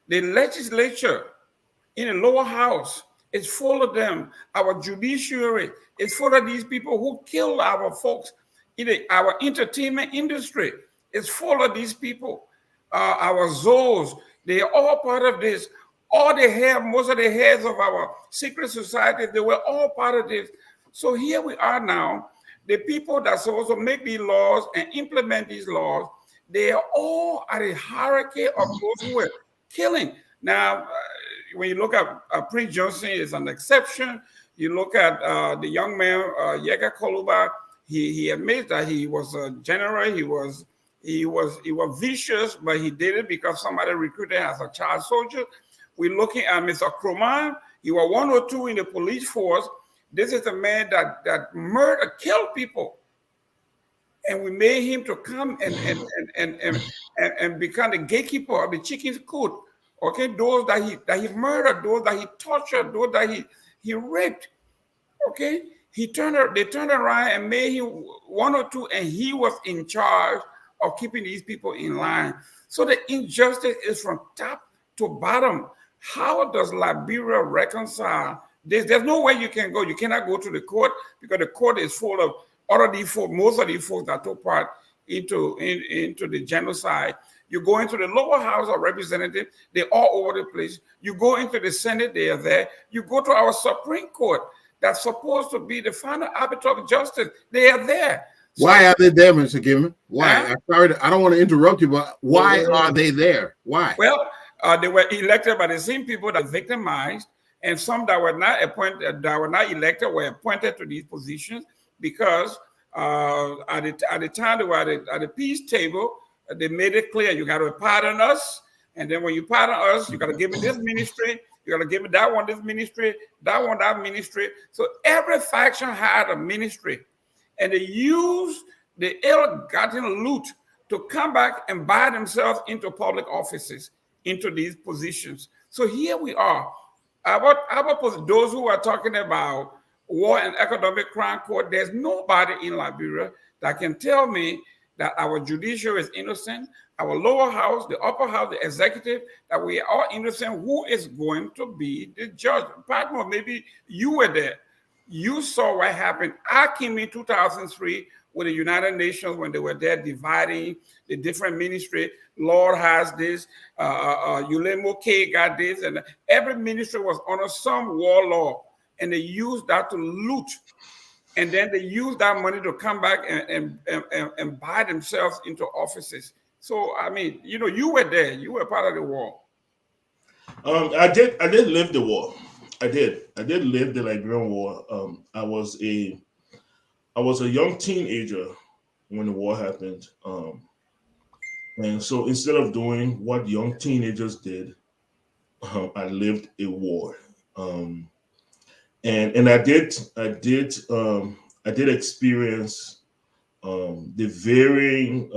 The legislature in the lower house is full of them. Our judiciary is full of these people who killed our folks. Our entertainment industry is full of these people. Our zoos, they are all part of this. Most of the heads of our secret society, they were all part of this. So here we are now. The people that are supposed to make these laws and implement these laws, they are all at a hierarchy of those who were killing. Now, when you look at Prince Johnson is an exception. You look at the young man, Yega Koluba, he admits that he was a general. He was vicious, but he did it because somebody recruited him as a child soldier. We're looking at Mr. Kroman. He was 102 in the police force. This is a man that killed people. And we made him to come and become the gatekeeper of the chicken's coop. Okay, those that he murdered, those that he tortured, those that he raped. Okay, they turned around and made him 102, and he was in charge of keeping these people in line. So the injustice is from top to bottom. How does Liberia reconcile this? There's no way you can go. You cannot go to the court because the court is full of most of these folks that took part into the genocide. You go into the lower house of representatives, they're all over the place. You go into the Senate, they are there. You go to our Supreme Court, that's supposed to be the final arbiter of justice, they are there. So, why are they there, Mr. Gayman? Why? I'm sorry, I don't want to interrupt you, but why are they there? Why? Well, they were elected by the same people that victimized, and some that were not appointed, that were not elected, were appointed to these positions because at the time they were at the peace table, they made it clear you got to pardon us, and then when you pardon us, you got to give me this ministry, you got to give me that one this ministry, that one that ministry. So every faction had a ministry, and they used the ill-gotten loot to come back and buy themselves into public offices, into these positions. So here we are. Those who are talking about war and economic crime court, there's nobody in Liberia that can tell me that our judiciary is innocent, our lower house, the upper house, the executive, that we are all innocent. Who is going to be the judge? Padmore, maybe you were there. You saw what happened. I came in 2003 with the United Nations when they were there dividing the different ministry. Lord has this, Ulemo K got this, and every ministry was under some war law, and they used that to loot. And then they use that money to come back and buy themselves into offices. So, I mean, you were there. You were part of the war. I did live the war. I did live the Liberian War. I was a young teenager when the war happened. And so instead of doing what young teenagers did, I lived a war. And I did experience the varying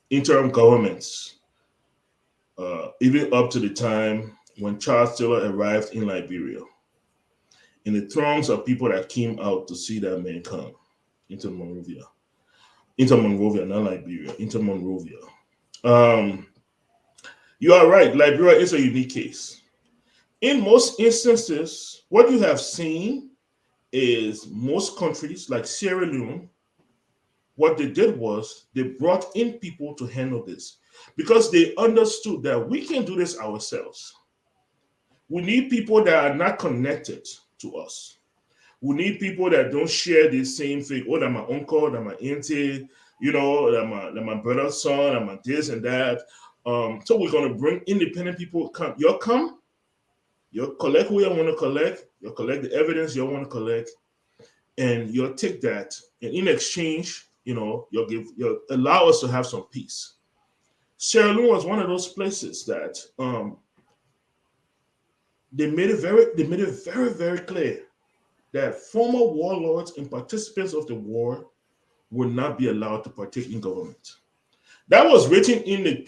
interim governments, even up to the time when Charles Taylor arrived in Liberia, and the throngs of people that came out to see that man come into Monrovia, not Liberia, into Monrovia. You are right. Liberia is a unique case. In most instances, what you have seen is most countries like Sierra Leone, what they did was they brought in people to handle this because they understood that we can do this ourselves. We need people that are not connected to us. We need people that don't share the same thing. Oh, that my uncle, that my auntie, that my brother's son, that my this and that. So we're going to bring independent people. You'll collect who you want to collect. You'll collect the evidence you want to collect, and you'll take that. And in exchange, you'll allow us to have some peace. Sierra Leone was one of those places that they made it very, very clear that former warlords and participants of the war would not be allowed to partake in government. That was written in the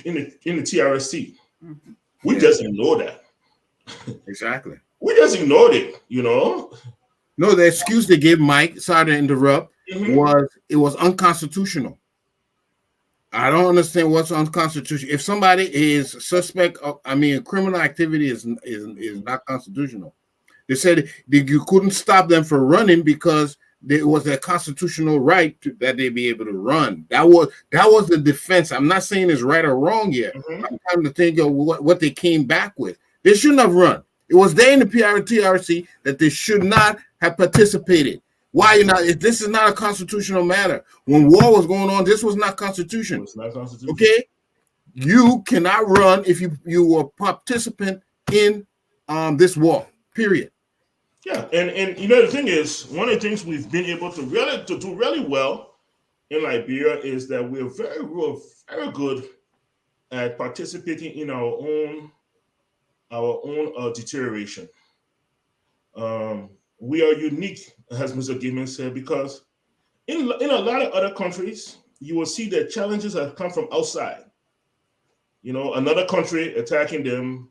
TRSC. Mm-hmm. We just didn't know that. Exactly. We just ignored it, No, the excuse they gave Mike, sorry to interrupt, was unconstitutional. I don't understand what's unconstitutional. If somebody is suspect of, criminal activity is not constitutional. They said that you couldn't stop them from running because there was a constitutional right that they be able to run. That was the defense. I'm not saying it's right or wrong yet. Mm-hmm. I'm trying to think of what they came back with. They shouldn't have run. It was there in the TRC that they should not have participated. Why not? This is not a constitutional matter. When war was going on, this was not constitution. It's not constitutional. Okay, you cannot run if you were a participant in this war. Period. Yeah, and the thing is, one of the things we've been able to do really well in Liberia is that we're very good at participating in our own deterioration. We are unique, as Mr. Gayman said, because in a lot of other countries, you will see that challenges have come from outside. Another country attacking them.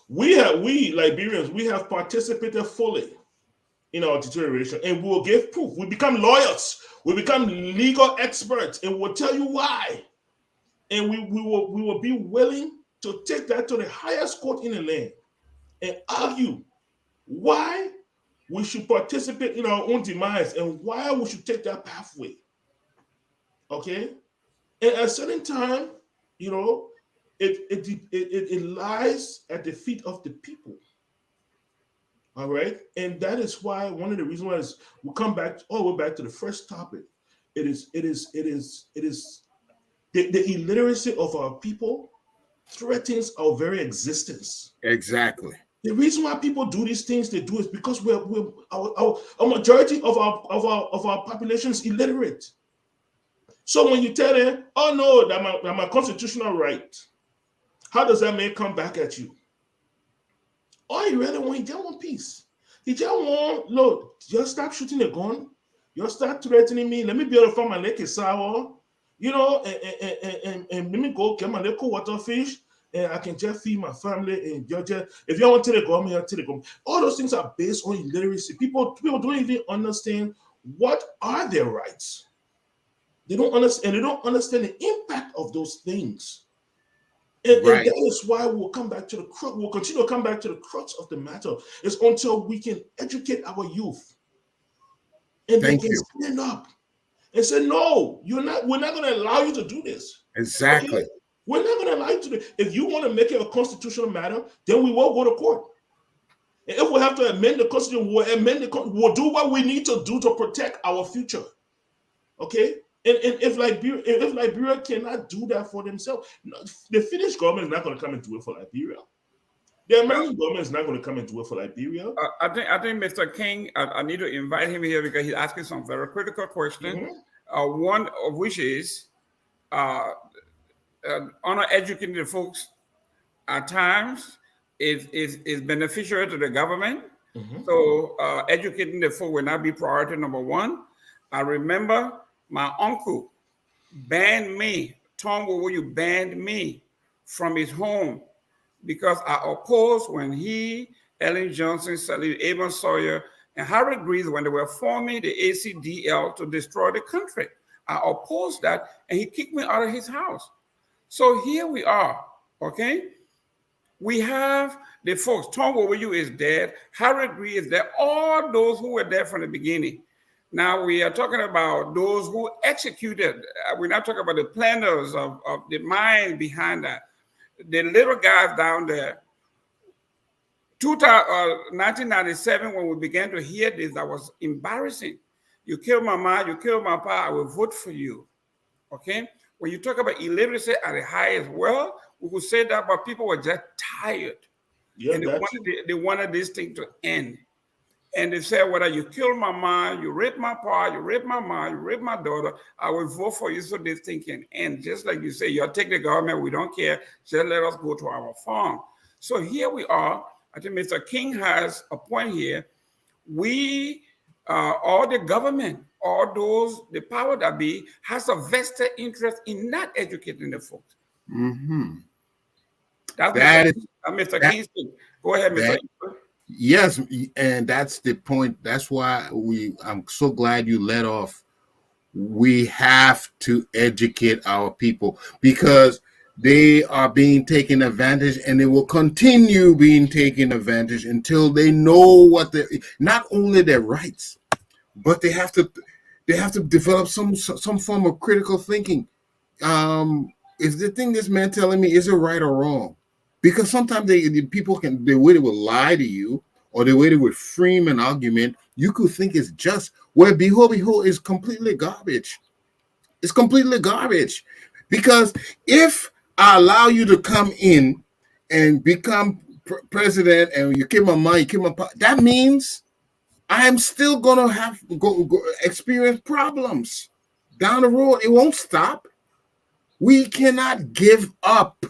We Liberians, we have participated fully in our deterioration, and we will give proof. We become lawyers, we become legal experts, and we'll tell you why. And we will be willing to take that to the highest court in the land and argue why we should participate in our own demise and why we should take that pathway. Okay? And at a certain time, it lies at the feet of the people. All right? And that is why one of the reasons why we come back all the way back to the first topic. It is the illiteracy of our people threatens our very existence. Exactly. The reason why people do these things they do is because a majority of our population is illiterate. So when you tell them, "Oh no, that my constitutional right," how does that man come back at you? Oh, you really want? He just want peace. He just want, look, just stop shooting the gun. You start threatening me. Let me be able to find my lake sour, and let me go get my little water fish. And I can just feed my family in Georgia. If you want to go, I'll tell you. All those things are based on illiteracy. People don't even understand what are their rights. They don't understand, and they don't understand the impact of those things. And that is why we'll come back to the crux. We'll continue to come back to the crux of the matter. It's until we can educate our youth, and they can stand up and said, no, we're not going to allow you to do this. Exactly. Okay? We're not going to allow you to do it. If you want to make it a constitutional matter, then we will go to court. And if we have to amend the Constitution, we'll do what we need to do to protect our future. Okay? And if Liberia cannot do that for themselves, the Finnish government is not going to come and do it for Liberia. The American government is not going to come and do it for Liberia. I think Mr. King, I need to invite him here because he's asking some very critical questions. One of which is honor educating the folks at times is beneficial to the government. So educating the folk will not be priority number one. I remember my uncle banned me, Tom Wowoyu banned me from his home because I opposed when he, Ellen Johnson, Sally Abel Sawyer, and Harry Greaves, when they were forming the ACDL to destroy the country. I opposed that, and he kicked me out of his house. So here we are, okay? We have the folks. Tom Wowoyu is dead. Harry Greaves is dead. All those who were there from the beginning. Now we are talking about those who executed. We're not talking about the planners of the mind behind that. The little guys down there. 1997, when we began to hear this, that was embarrassing. You kill my mom, you kill my pa, I will vote for you. Okay? When you talk about illiteracy at the highest, well, we could say that, but people were just tired. Yeah, and they wanted this thing to end. And they said, whether you kill my mom, you rape my pa, you rape my mom, you rape my daughter, I will vote for you so this thing can end. Just like you say, you'll take the government, we don't care, just let us go to our farm. So here we are. I think Mr. King has a point here. We, all the government, all those, the power that be, has a vested interest in not educating the folks. That's Mr. King's thing. Go ahead, Mr. Yes, and that's the point. That's why I'm so glad you let off. We have to educate our people because they are being taken advantage, and they will continue being taken advantage until they know what not only their rights, but they have to develop some form of critical thinking. Is the thing this man telling me, is it right or wrong? Because sometimes the way they will lie to you, or the way they would frame an argument, you could think it's just. Where behold is completely garbage. It's completely garbage. Because if I allow you to come in and become president, and you kill my mom, you kill my pa, that means I am still gonna have go experience problems down the road. It won't stop. We cannot give up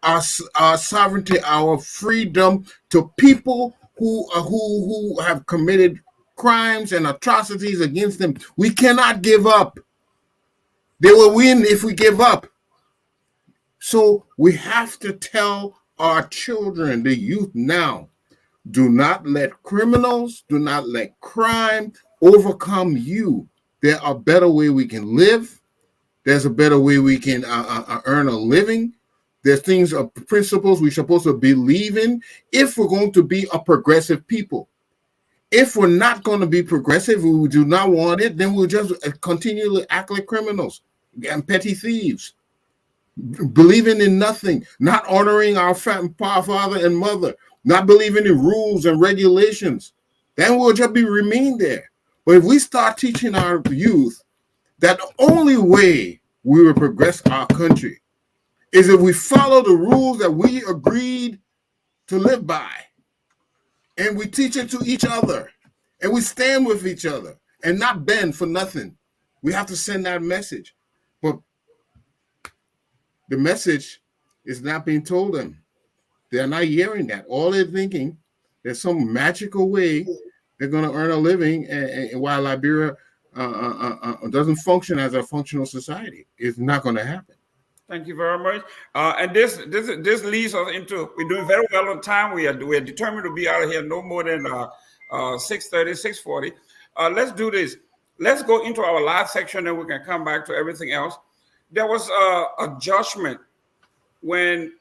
our sovereignty, our freedom to people who have committed crimes and atrocities against them. We cannot give up. They will win if we give up. So we have to tell our children, the youth now, do not let criminals, do not let crime overcome you. There are better ways we can live. There's a better way we can earn a living. There's things, principles we're supposed to believe in if we're going to be a progressive people. If we're not going to be progressive, we do not want it, then we'll just continually act like criminals and petty thieves, believing in nothing, not honoring our father and mother, not believing in rules and regulations. Then we'll just remain there. But if we start teaching our youth that the only way we will progress our country is if we follow the rules that we agreed to live by, and we teach it to each other, and we stand with each other, and not bend for nothing. We have to send that message. But the message is not being told them. They're not hearing that. All they're thinking, there's some magical way they're going to earn a living, and while Liberia doesn't function as a functional society, it's not going to happen. Thank you very much. And this leads us into, we're doing very well on time. We are determined to be out of here no more than 6:30, 6:40. Let's do this. Let's go into our last section, and we can come back to everything else. There was a judgment when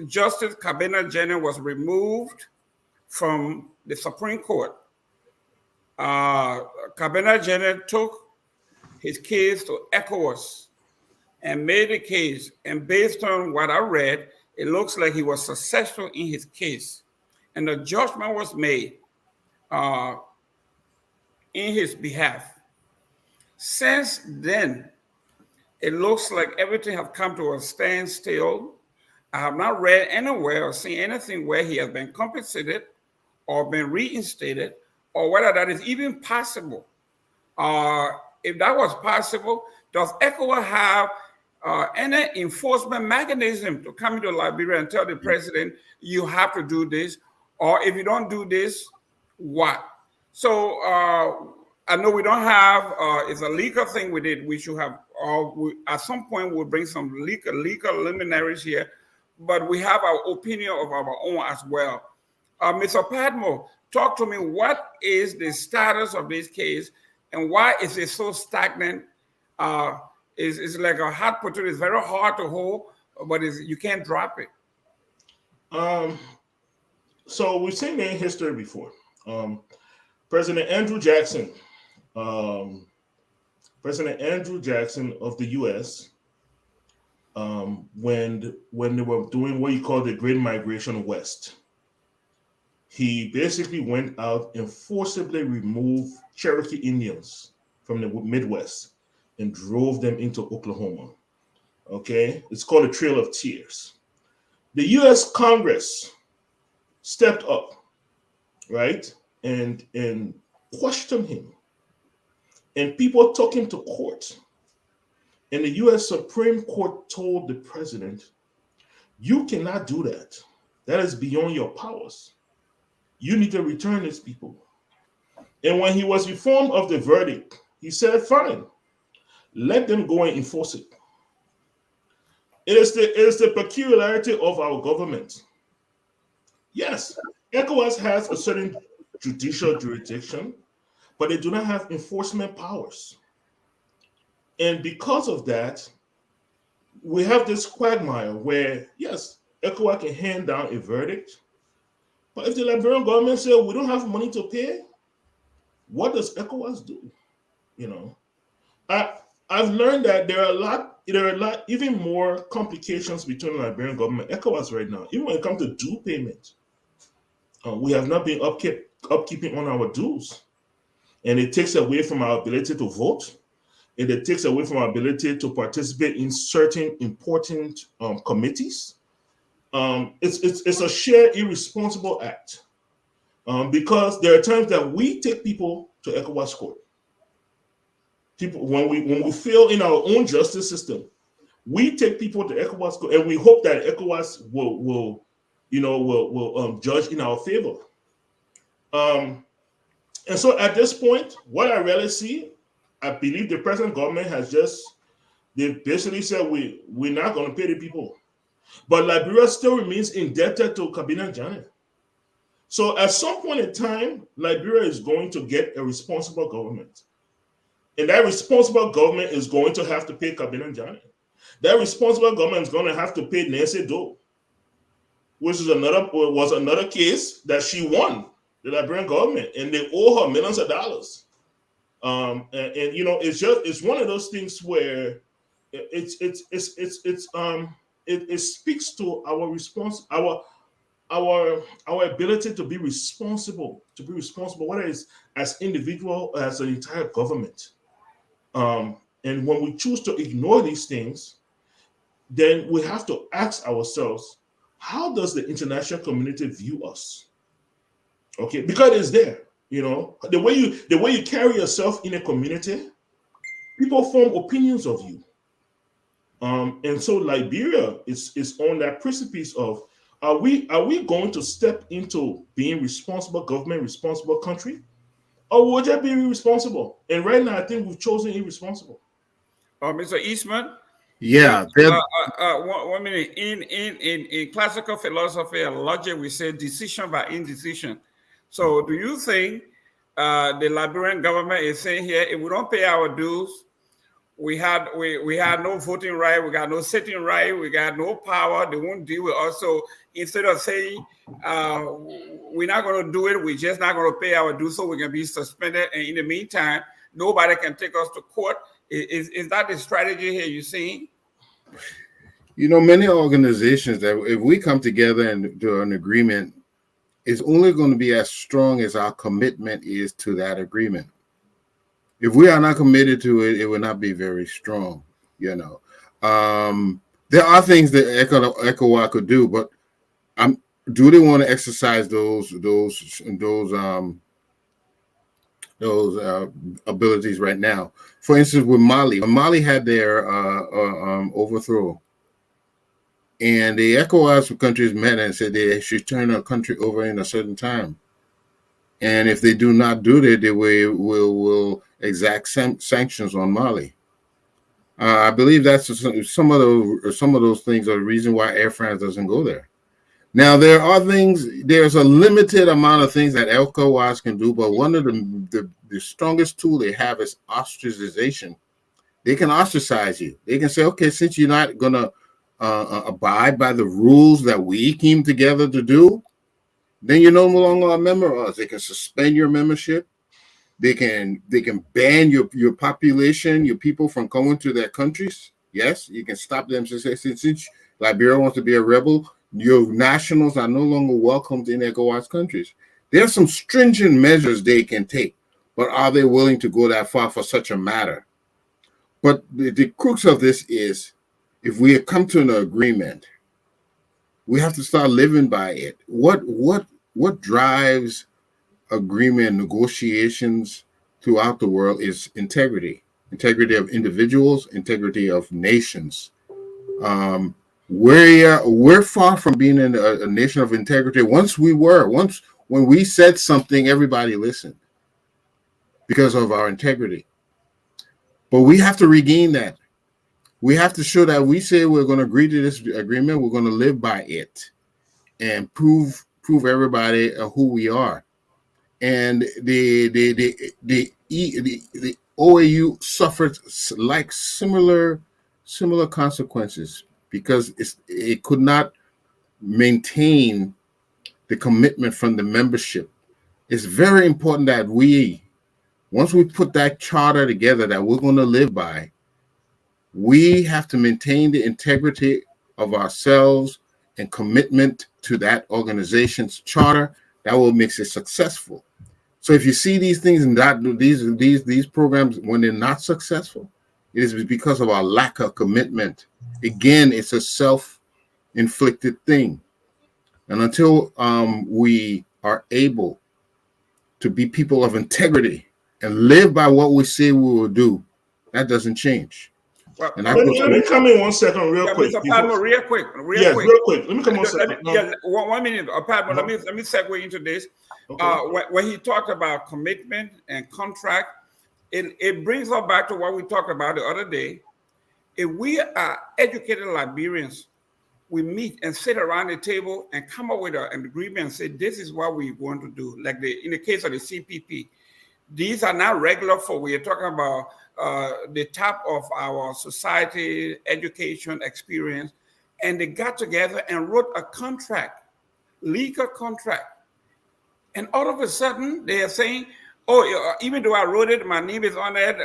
Justice Gayman was removed from the Supreme Court. Gayman took his case to ECOWAS and made the case. And based on what I read, it looks like he was successful in his case. And the judgment was made in his behalf. Since then, it looks like everything has come to a standstill. I have not read anywhere or seen anything where he has been compensated or been reinstated, or whether that is even possible. If that was possible, does ECOWAS have any enforcement mechanism to come into Liberia and tell the president, you have to do this, or if you don't do this, what? So I know we don't have, it's a legal thing with it. We should have, at some point we'll bring some legal luminaries here, but we have our opinion of our own as well. Mr. Padmore, talk to me, what is the status of this case and why is it so stagnant? It's like a hot potato, it's very hard to hold, but you can't drop it. So we've seen it in history before. President Andrew Jackson of the U.S., when they were doing what you call the Great Migration West, he basically went out and forcibly removed Cherokee Indians from the Midwest and drove them into Oklahoma. Okay, it's called the Trail of Tears. The U.S. Congress stepped up, right, and questioned him, and people took him to court. And the U.S. Supreme Court told the president, "You cannot do that. That is beyond your powers. You need to return these people." And when he was informed of the verdict, he said, "Fine, let them go and enforce it." It is the peculiarity of our government. Yes, ECOWAS has a certain judicial jurisdiction, but they do not have enforcement powers. And because of that, we have this quagmire where, yes, ECOWAS can hand down a verdict, but if the Liberian government says we don't have money to pay, what does ECOWAS do? You know, I've learned that there are a lot even more complications between the Liberian government and ECOWAS right now. Even when it comes to due payment, we have not been upkeeping on our dues, and it takes away from our ability to vote, and it takes away from our ability to participate in certain important committees. It's a sheer irresponsible act, because there are times that we take people to ECOWAS court. People, when we fail in our own justice system, we take people to ECOWAS court, and we hope that ECOWAS will judge in our favor. And so at this point, what I really see, I believe the present government they basically said we're not going to pay the people. But Liberia still remains indebted to Cabinet Janet. So at some point in time, Liberia is going to get a responsible government. And that responsible government is going to have to pay Cabinet Janet. That responsible government is going to have to pay Nancy Doe, which was another case that she won, the Liberian government, and they owe her millions of dollars. It's one of those things where it speaks to our response, our ability to be responsible, whether it's as individual or as an entire government. And when we choose to ignore these things, then we have to ask ourselves, how does the international community view us? Okay, because it's there. The way you carry yourself in a community, people form opinions of you. And so Liberia is on that precipice of, are we going to step into being responsible government, responsible country, or will we just be irresponsible? And right now, I think we've chosen irresponsible. Mr. Eastman. Yeah. 1 minute. In classical philosophy and logic, we say decision by indecision. So do you think the Liberian government is saying here, if we don't pay our dues, we had no voting right, we got no sitting right, we got no power, they won't deal with us. So instead of saying we're not going to do it, we're just not going to pay our dues so we can be suspended, and in the meantime, nobody can take us to court. Is that the strategy here you seeing? You know, many organizations that if we come together and do an agreement, it's only going to be as strong as our commitment is to that agreement. If we are not committed to it, it will not be very strong. You know, there are things that ECOWAS could do, but do they want to exercise those abilities right now? For instance, with Mali, when Mali had their overthrow, and the ECOWAS countries met and said they should turn a country over in a certain time. And if they do not do that, they will exact sanctions on Mali. I believe that's some of those things are the reason why Air France doesn't go there. Now there's a limited amount of things that ECOWAS can do, but one of the strongest tool they have is ostracization. They can ostracize you. They can say, okay, since you're not gonna abide by the rules that we came together to do, then you're no longer a member of us. They can suspend your membership. They can ban your population, your people from coming to their countries. Yes, you can stop them. Since Liberia wants to be a rebel, your nationals are no longer welcomed in ECOWAS countries. There are some stringent measures they can take, but are they willing to go that far for such a matter? But the crux of this is, if we come to an agreement, we have to start living by it. What drives agreement negotiations throughout the world is integrity of individuals, integrity of nations. We're far from being a nation of integrity. Once when we said something, everybody listened because of our integrity. But we have to regain that. We have to show that we say we're going to agree to this agreement, we're going to live by it, and prove everybody who we are. And the OAU suffered like similar consequences because it could not maintain the commitment from the membership. It's very important that once we put that charter together that we're going to live by, we have to maintain the integrity of ourselves and commitment to that organization's charter. That will make it successful. So if you see these things and these programs, when they're not successful, it is because of our lack of commitment. Again, it's a self-inflicted thing. And until we are able to be people of integrity and live by what we say we will do, that doesn't change. Well, let me come in 1 second, real quick. Mr. Padmore, real quick. Real quick. Let me come 1 second. One minute, Padmore. Let me segue into this. Okay. When he talked about commitment and contract, it brings us back to what we talked about the other day. If we are educated Liberians, we meet and sit around the table and come up with an agreement and say, this is what we're going to do. Like in the case of the CPP, these are not regular folk. We are talking about the top of our society, education, experience, and they got together and wrote a contract, legal contract. And all of a sudden, they are saying, oh, even though I wrote it, my name is on it.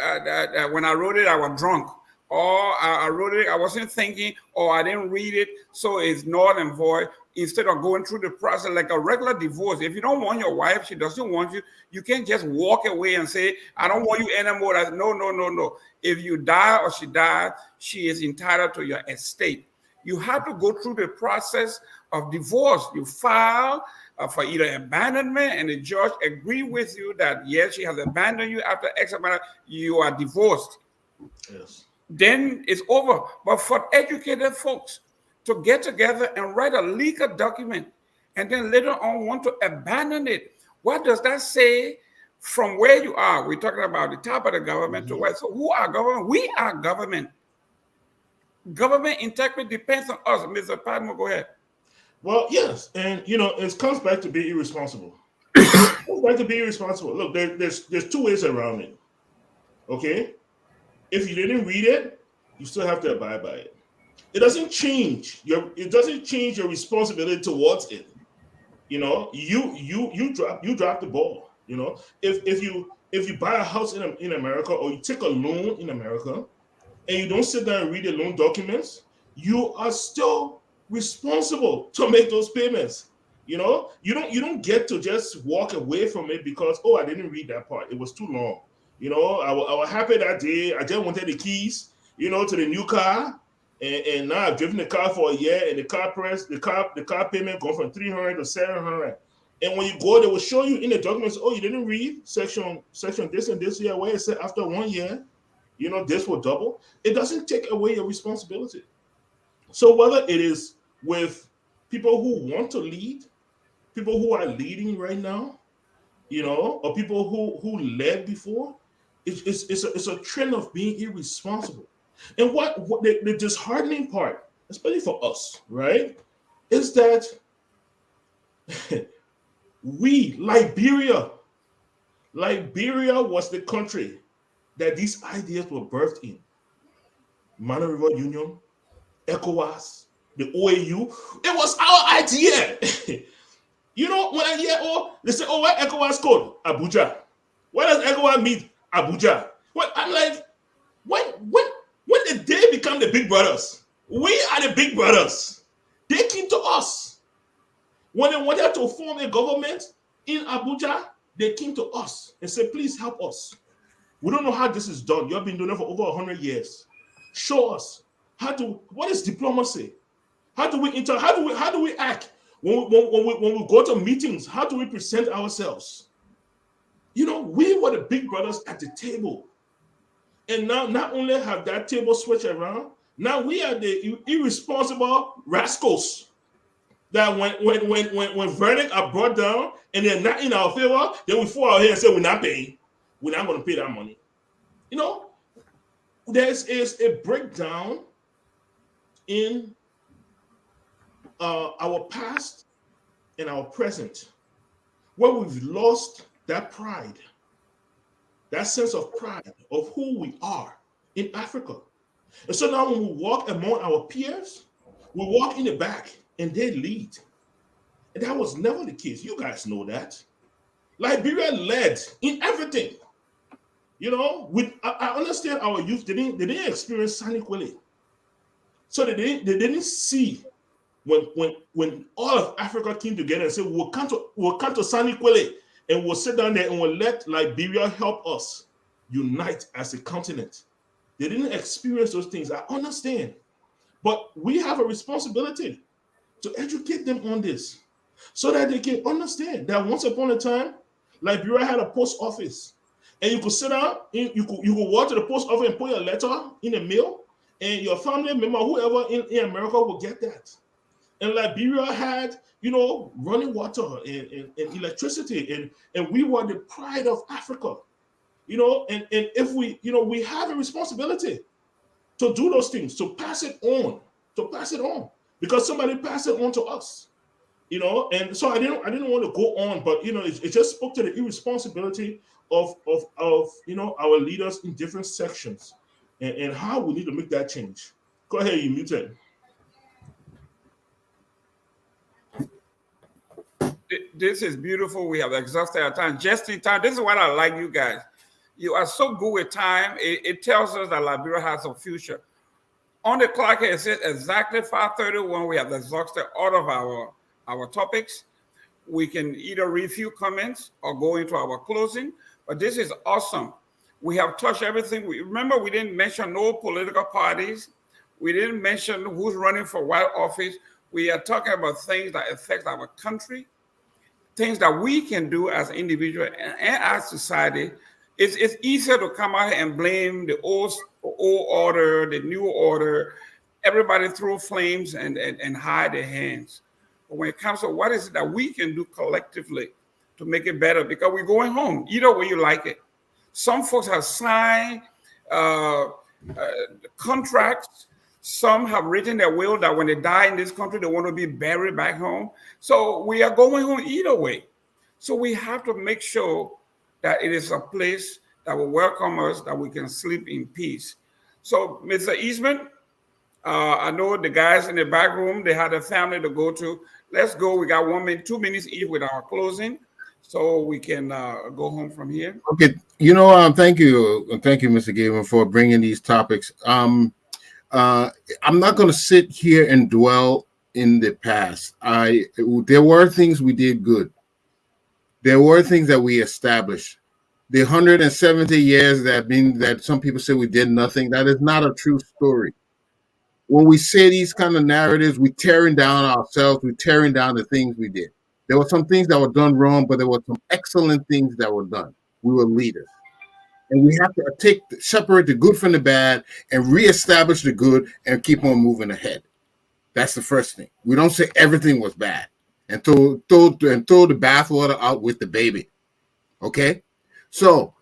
When I wrote it, I was drunk. Or I wrote it, I wasn't thinking, or I didn't read it, so it's null and void. Instead of going through the process like a regular divorce, if you don't want your wife, she doesn't want you, you can't just walk away and say, I don't want you anymore. No. If you die or she died, she is entitled to your estate. You have to go through the process of divorce. You file for either abandonment, and the judge agree with you that, yes, she has abandoned you after X amount, you are divorced. Yes. Then it's over. But for educated folks to get together and write a legal document and then later on want to abandon it, what does that say from where you are? We're talking about the top of the government to where. So who are government? We are government. Government integrity depends on us. Mr. Padmore, go ahead. Well, yes. And, it comes back to being irresponsible. It comes back to being irresponsible. Look, there's two ways around it. Okay? If you didn't read it, you still have to abide by it. It doesn't change your responsibility towards it. You drop the ball. If if you buy a house in America or you take a loan in America and you don't sit down and read the loan documents, you are still responsible to make those payments. You know, you don't get to just walk away from it because, oh, I didn't read that part. It was too long. You know, I was happy that day. I just wanted the keys, to the new car. And now I've driven the car for a year, and the car payment gone from 300 to 700. And when you go, they will show you in the documents, oh, you didn't read section this and this year, where it said after 1 year, this will double. It doesn't take away your responsibility. So whether it is with people who want to lead, people who are leading right now, or people who led before, it's a trend of being irresponsible. And what the disheartening part, especially for us, right, is that Liberia was the country that these ideas were birthed in. Mana River Union, ECOWAS, the OAU, it was our idea. When I hear, they say, where ECOWAS code? Abuja. Where does ECOWAS meet? Abuja. Well, I'm like, when did they become the big brothers? We are the big brothers. They came to us. When they wanted to form a government in Abuja, they came to us and said, please help us. We don't know how this is done. You have been doing it for over 100 years. Show us what is diplomacy? How do we how do we act? When we go to meetings, how do we present ourselves? We were the big brothers at the table. And now not only have that table switched around, now we are the irresponsible rascals that when verdicts are brought down and they're not in our favor, then we fall out here and say we're not paying. We're not going to pay that money. There is a breakdown in our past and our present, where we've lost that pride, that sense of pride of who we are in Africa. And so now when we walk among our peers, we walk in the back and they lead. And that was never the case. You guys know that. Liberia led in everything. I understand our youth, they didn't experience Saniquele. So they didn't see when all of Africa came together and said, we'll come to Saniquele and we'll sit down there and we'll let Liberia help us unite as a continent. They didn't experience those things. I understand. But we have a responsibility to educate them on this so that they can understand that once upon a time, Liberia had a post office. And you could sit down, you could walk to the post office and put your letter in the mail, and your family member, whoever in America, will get that. And Liberia had, running water and electricity, and we were the pride of Africa. And if we have a responsibility to do those things, to pass it on, because somebody passed it on to us. And so I didn't want to go on, but it just spoke to the irresponsibility of our leaders in different sections and how we need to make that change. Go ahead, you muted. This is beautiful. We have exhausted our time just in time. This is what I like, you guys. You are so good with time. It tells us that Liberia has a future. On the clock, it says exactly 5:31. We have exhausted all of our topics. We can either read a few comments or go into our closing. But this is awesome. We have touched everything. Remember, we didn't mention no political parties. We didn't mention who's running for what office. We are talking about things that affect our country, things that we can do as individuals and as society. It's easier to come out and blame the old order, the new order. Everybody throw flames and hide their hands. But when it comes to what is it that we can do collectively to make it better, because we're going home, either way you like it. Some folks have signed contracts. Some have written their will that when they die in this country, they want to be buried back home. So we are going home either way. So we have to make sure that it is a place that will welcome us, that we can sleep in peace. So, Mr. Eastman, I know the guys in the back room, they had a family to go to. Let's go. We got 1 minute, 2 minutes each with our closing. so we can go home from here. Okay, thank you, Mr. Gayman, for bringing these topics. I'm not going to sit here and dwell in the past. There were things we did good. There were things that we established. The 170 years that some people say we did nothing. That is not a true story. When we say these kind of narratives, we're tearing down ourselves. We're tearing down the things we did. There were some things that were done wrong, but there were some excellent things that were done. We were leaders. And we have to separate the good from the bad and reestablish the good and keep on moving ahead. That's the first thing. We don't say everything was bad and throw the bathwater out with the baby. Okay? So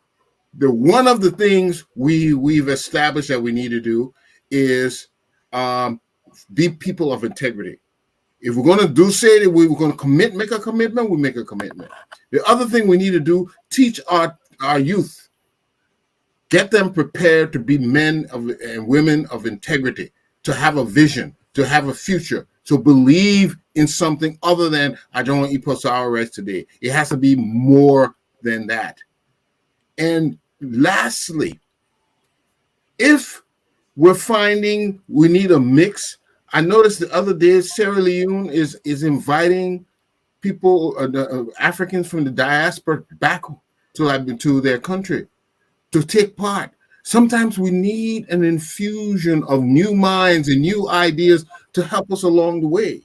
one of the things we've established that we need to do is be people of integrity. If we're going to say that we were going to make a commitment, we make a commitment. The other thing we need to do, teach our youth, get them prepared to be men and women of integrity, to have a vision, to have a future, to believe in something other than I don't want to eat sour rice today. It has to be more than that. And lastly, if we're finding we need a mix, I noticed the other day Sierra Leone is inviting people, Africans from the diaspora, back to their country to take part. Sometimes we need an infusion of new minds and new ideas to help us along the way.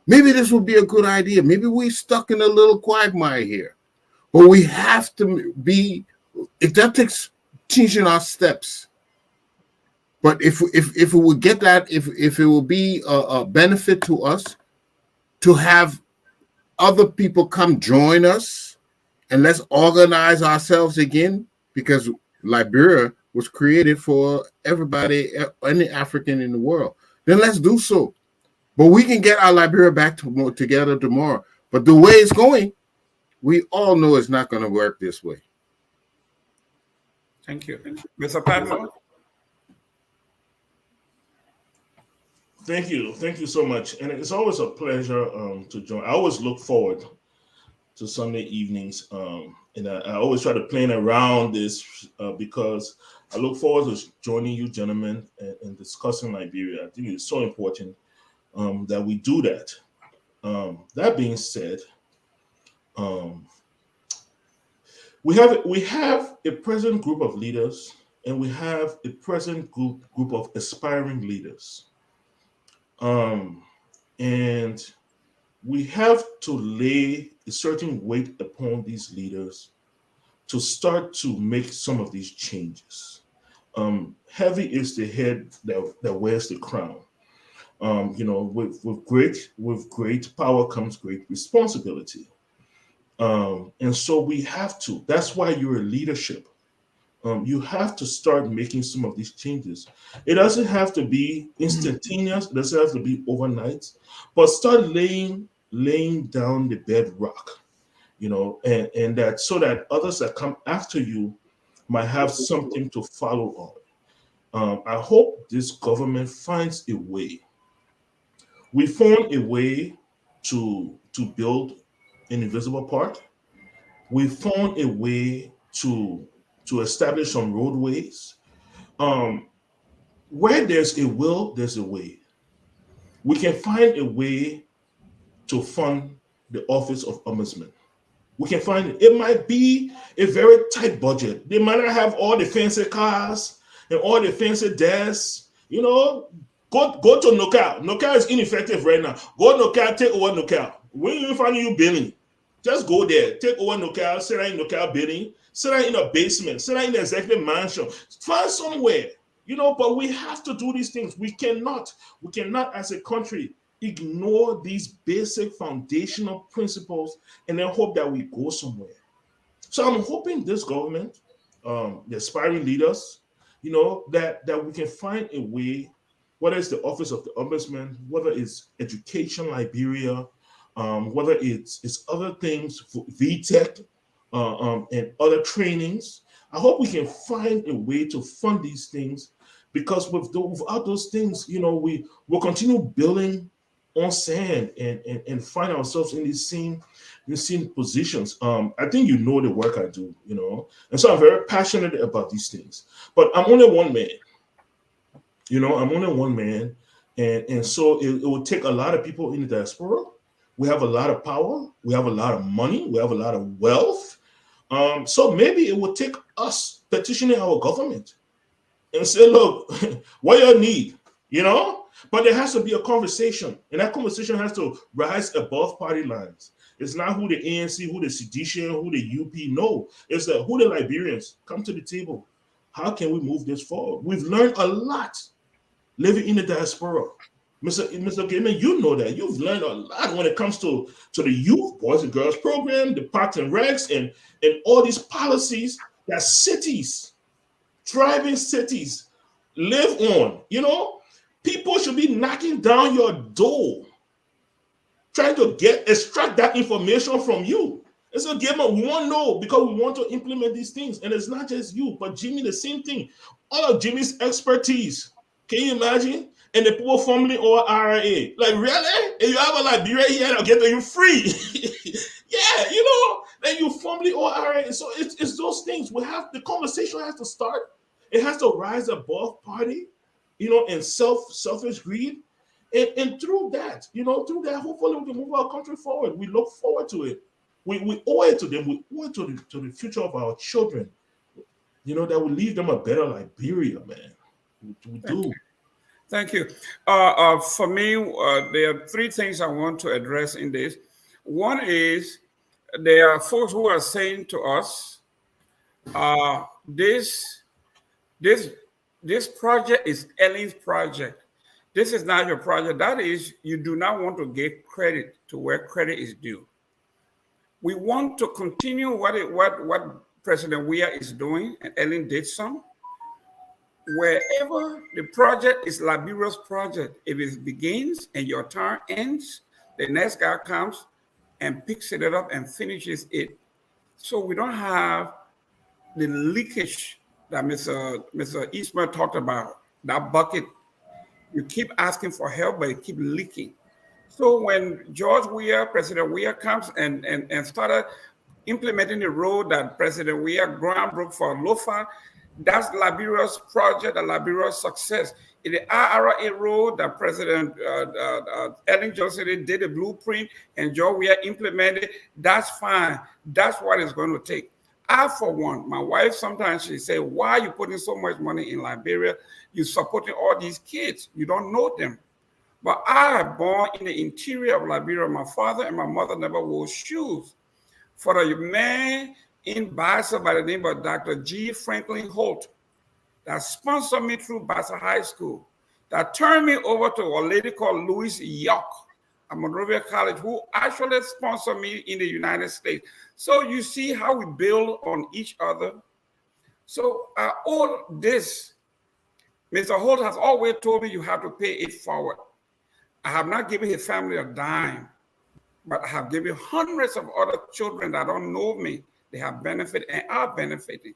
Maybe this would be a good idea. Maybe we're stuck in a little quagmire here, but we have to be. If that takes changing our steps. But if we would get that, if it will be a benefit to us to have other people come join us, and let's organize ourselves again, because Liberia was created for everybody, any African in the world. Then let's do so. But we can get our Liberia back together tomorrow. But the way it's going, we all know it's not going to work this way. Thank you. Mr. Padmore? Thank you so much. And it's always a pleasure to join. I always look forward to Sunday evenings. And I always try to plan around this because I look forward to joining you gentlemen and discussing Liberia. I think it's so important that we do that. That being said, we have a present group of leaders, and we have a present group of aspiring leaders. And we have to lay a certain weight upon these leaders to start to make some of these changes. Heavy is the head that wears the crown. With great power comes great responsibility. And so we have to. That's why you're a leadership. You have to start making some of these changes. It doesn't have to be instantaneous. It doesn't have to be overnight, but start laying down the bedrock, and that so that others that come after you might have something to follow on. I hope this government finds a way. We found a way to build an invisible park. We found a way to establish some roadways. Where there's a will, there's a way. We can find a way to fund the office of ombudsman. We can find it. It might be a very tight budget. They might not have all the fancy cars and all the fancy desks. Go to Nocal. Nocal is ineffective right now. Go to Nocal, take over Nocal. When you find you billing, just go there, take over Nocal, sit down in Nocal billing, sit down in a basement, sit down in the executive mansion, find somewhere, but we have to do these things. We cannot as a country ignore these basic foundational principles and then hope that we go somewhere. So I'm hoping this government, the aspiring leaders, that we can find a way, whether it's the office of the ombudsman, whether it's education Liberia, whether it's other things, VTech, and other trainings. I hope we can find a way to fund these things, because without those things, we'll continue building on sand and find ourselves in these same positions. I think you know the work I do, you know, and so I'm very passionate about these things. But I'm only one man, you know. I'm only one man, and so it will take a lot of people in the diaspora. We have a lot of power. We have a lot of money. We have a lot of wealth. So maybe it would take us petitioning our government and say, look, what you need, you know? But there has to be a conversation, and that conversation has to rise above party lines. It's not who the ANC, who the sedition, who the UP. No, it's who the Liberians come to the table. How can we move this forward? We've learned a lot living in the diaspora. Mr. Gayman, you know that. You've learned a lot when it comes to the youth, boys and girls program, the parks and recs, and all these policies that cities, thriving cities, live on. You know, people should be knocking down your door, trying to extract that information from you. And so, Gayman, we want to know because we want to implement these things. And it's not just you, but Jimmy, the same thing. All of Jimmy's expertise. Can you imagine? And the people formerly or RIA. Like, really? If you have a Liberia here, I'll get you free. Yeah, you know, then you formerly or RIA. So it's those things. We have the conversation has to start. It has to rise above party, you know, and selfish greed. And through that, you know, hopefully we can move our country forward. We look forward to it. We owe it to them. We owe it to the future of our children. You know, that will leave them a better Liberia, man. We do. Thank you. For me, there are three things I want to address in this. One is there are folks who are saying to us, this project is Ellen's project. This is not your project. That is, you do not want to give credit to where credit is due. We want to continue what President Weah is doing, and Ellen did some. Wherever the project is Liberia's project, if it begins and your turn ends, the next guy comes and picks it up and finishes it. So we don't have the leakage that Mr. Eastman talked about, that bucket. You keep asking for help, but it keeps leaking. So when President Weah comes and started implementing the road that President Weah groundbroke for Lofa, that's Liberia's project and Liberia's success. In the IRA road that President Ellen Johnson did a blueprint and George Weah implemented, that's fine. That's what it's going to take. I, for one, my wife, sometimes she say, why are you putting so much money in Liberia? You're supporting all these kids. You don't know them. But I am born in the interior of Liberia. My father and my mother never wore shoes. For a man in Bassa by the name of Dr. G. Franklin Holt that sponsored me through Bassa High School, that turned me over to a lady called Louise York at Monrovia College, who actually sponsored me in the United States. So you see how we build on each other. So all this, Mr. Holt has always told me you have to pay it forward. I have not given his family a dime, but I have given hundreds of other children that don't know me. They have benefited and are benefiting.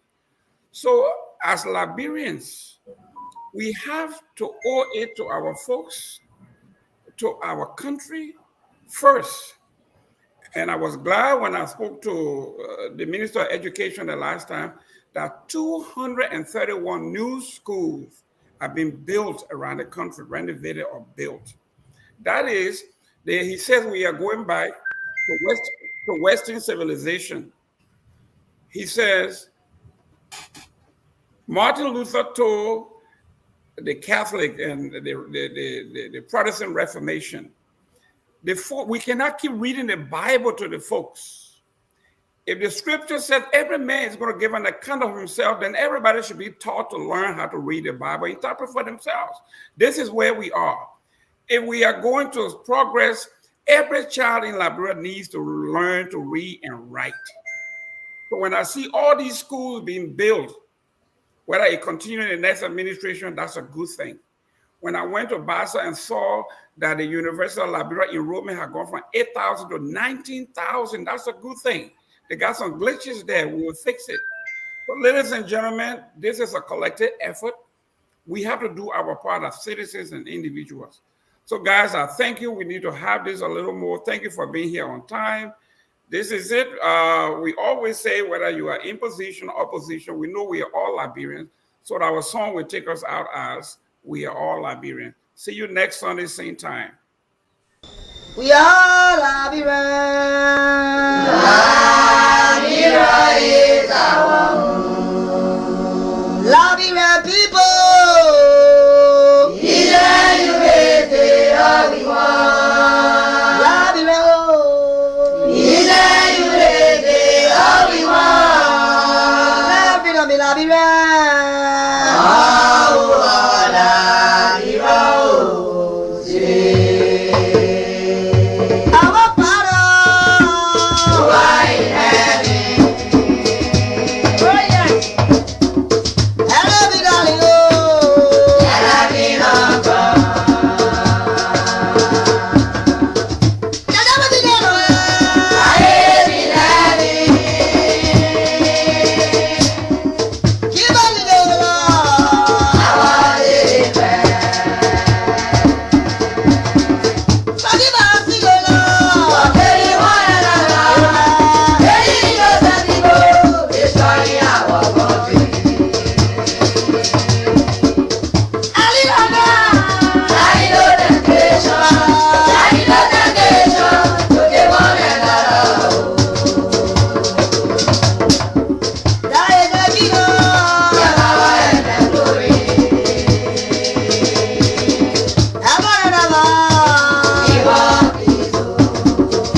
So as Liberians, we have to owe it to our folks, to our country first. And I was glad when I spoke to the Minister of Education the last time that 231 new schools have been built around the country, renovated or built. That is, he says we are going back to Western civilization. He says, Martin Luther told the Catholic and the Protestant Reformation, we cannot keep reading the Bible to the folks. If the scripture says every man is going to give an account of himself, then everybody should be taught to learn how to read the Bible, interpret for themselves. This is where we are. If we are going to progress, every child in Liberia needs to learn to read and write. So when I see all these schools being built, whether it continues in the next administration, that's a good thing. When I went to Bassa and saw that the University of Liberia enrollment had gone from 8,000 to 19,000, that's a good thing. They got some glitches there. We will fix it. But ladies and gentlemen, this is a collective effort. We have to do our part as citizens and individuals. So, guys, I thank you. We need to have this a little more. Thank you for being here on time. This is it. We always say whether you are in position or opposition, we know we are all Liberians. So our song will take us out as we are all Liberians. See you next Sunday, same time. We are Liberians. Liberia is our home. Liberian people. Liberia.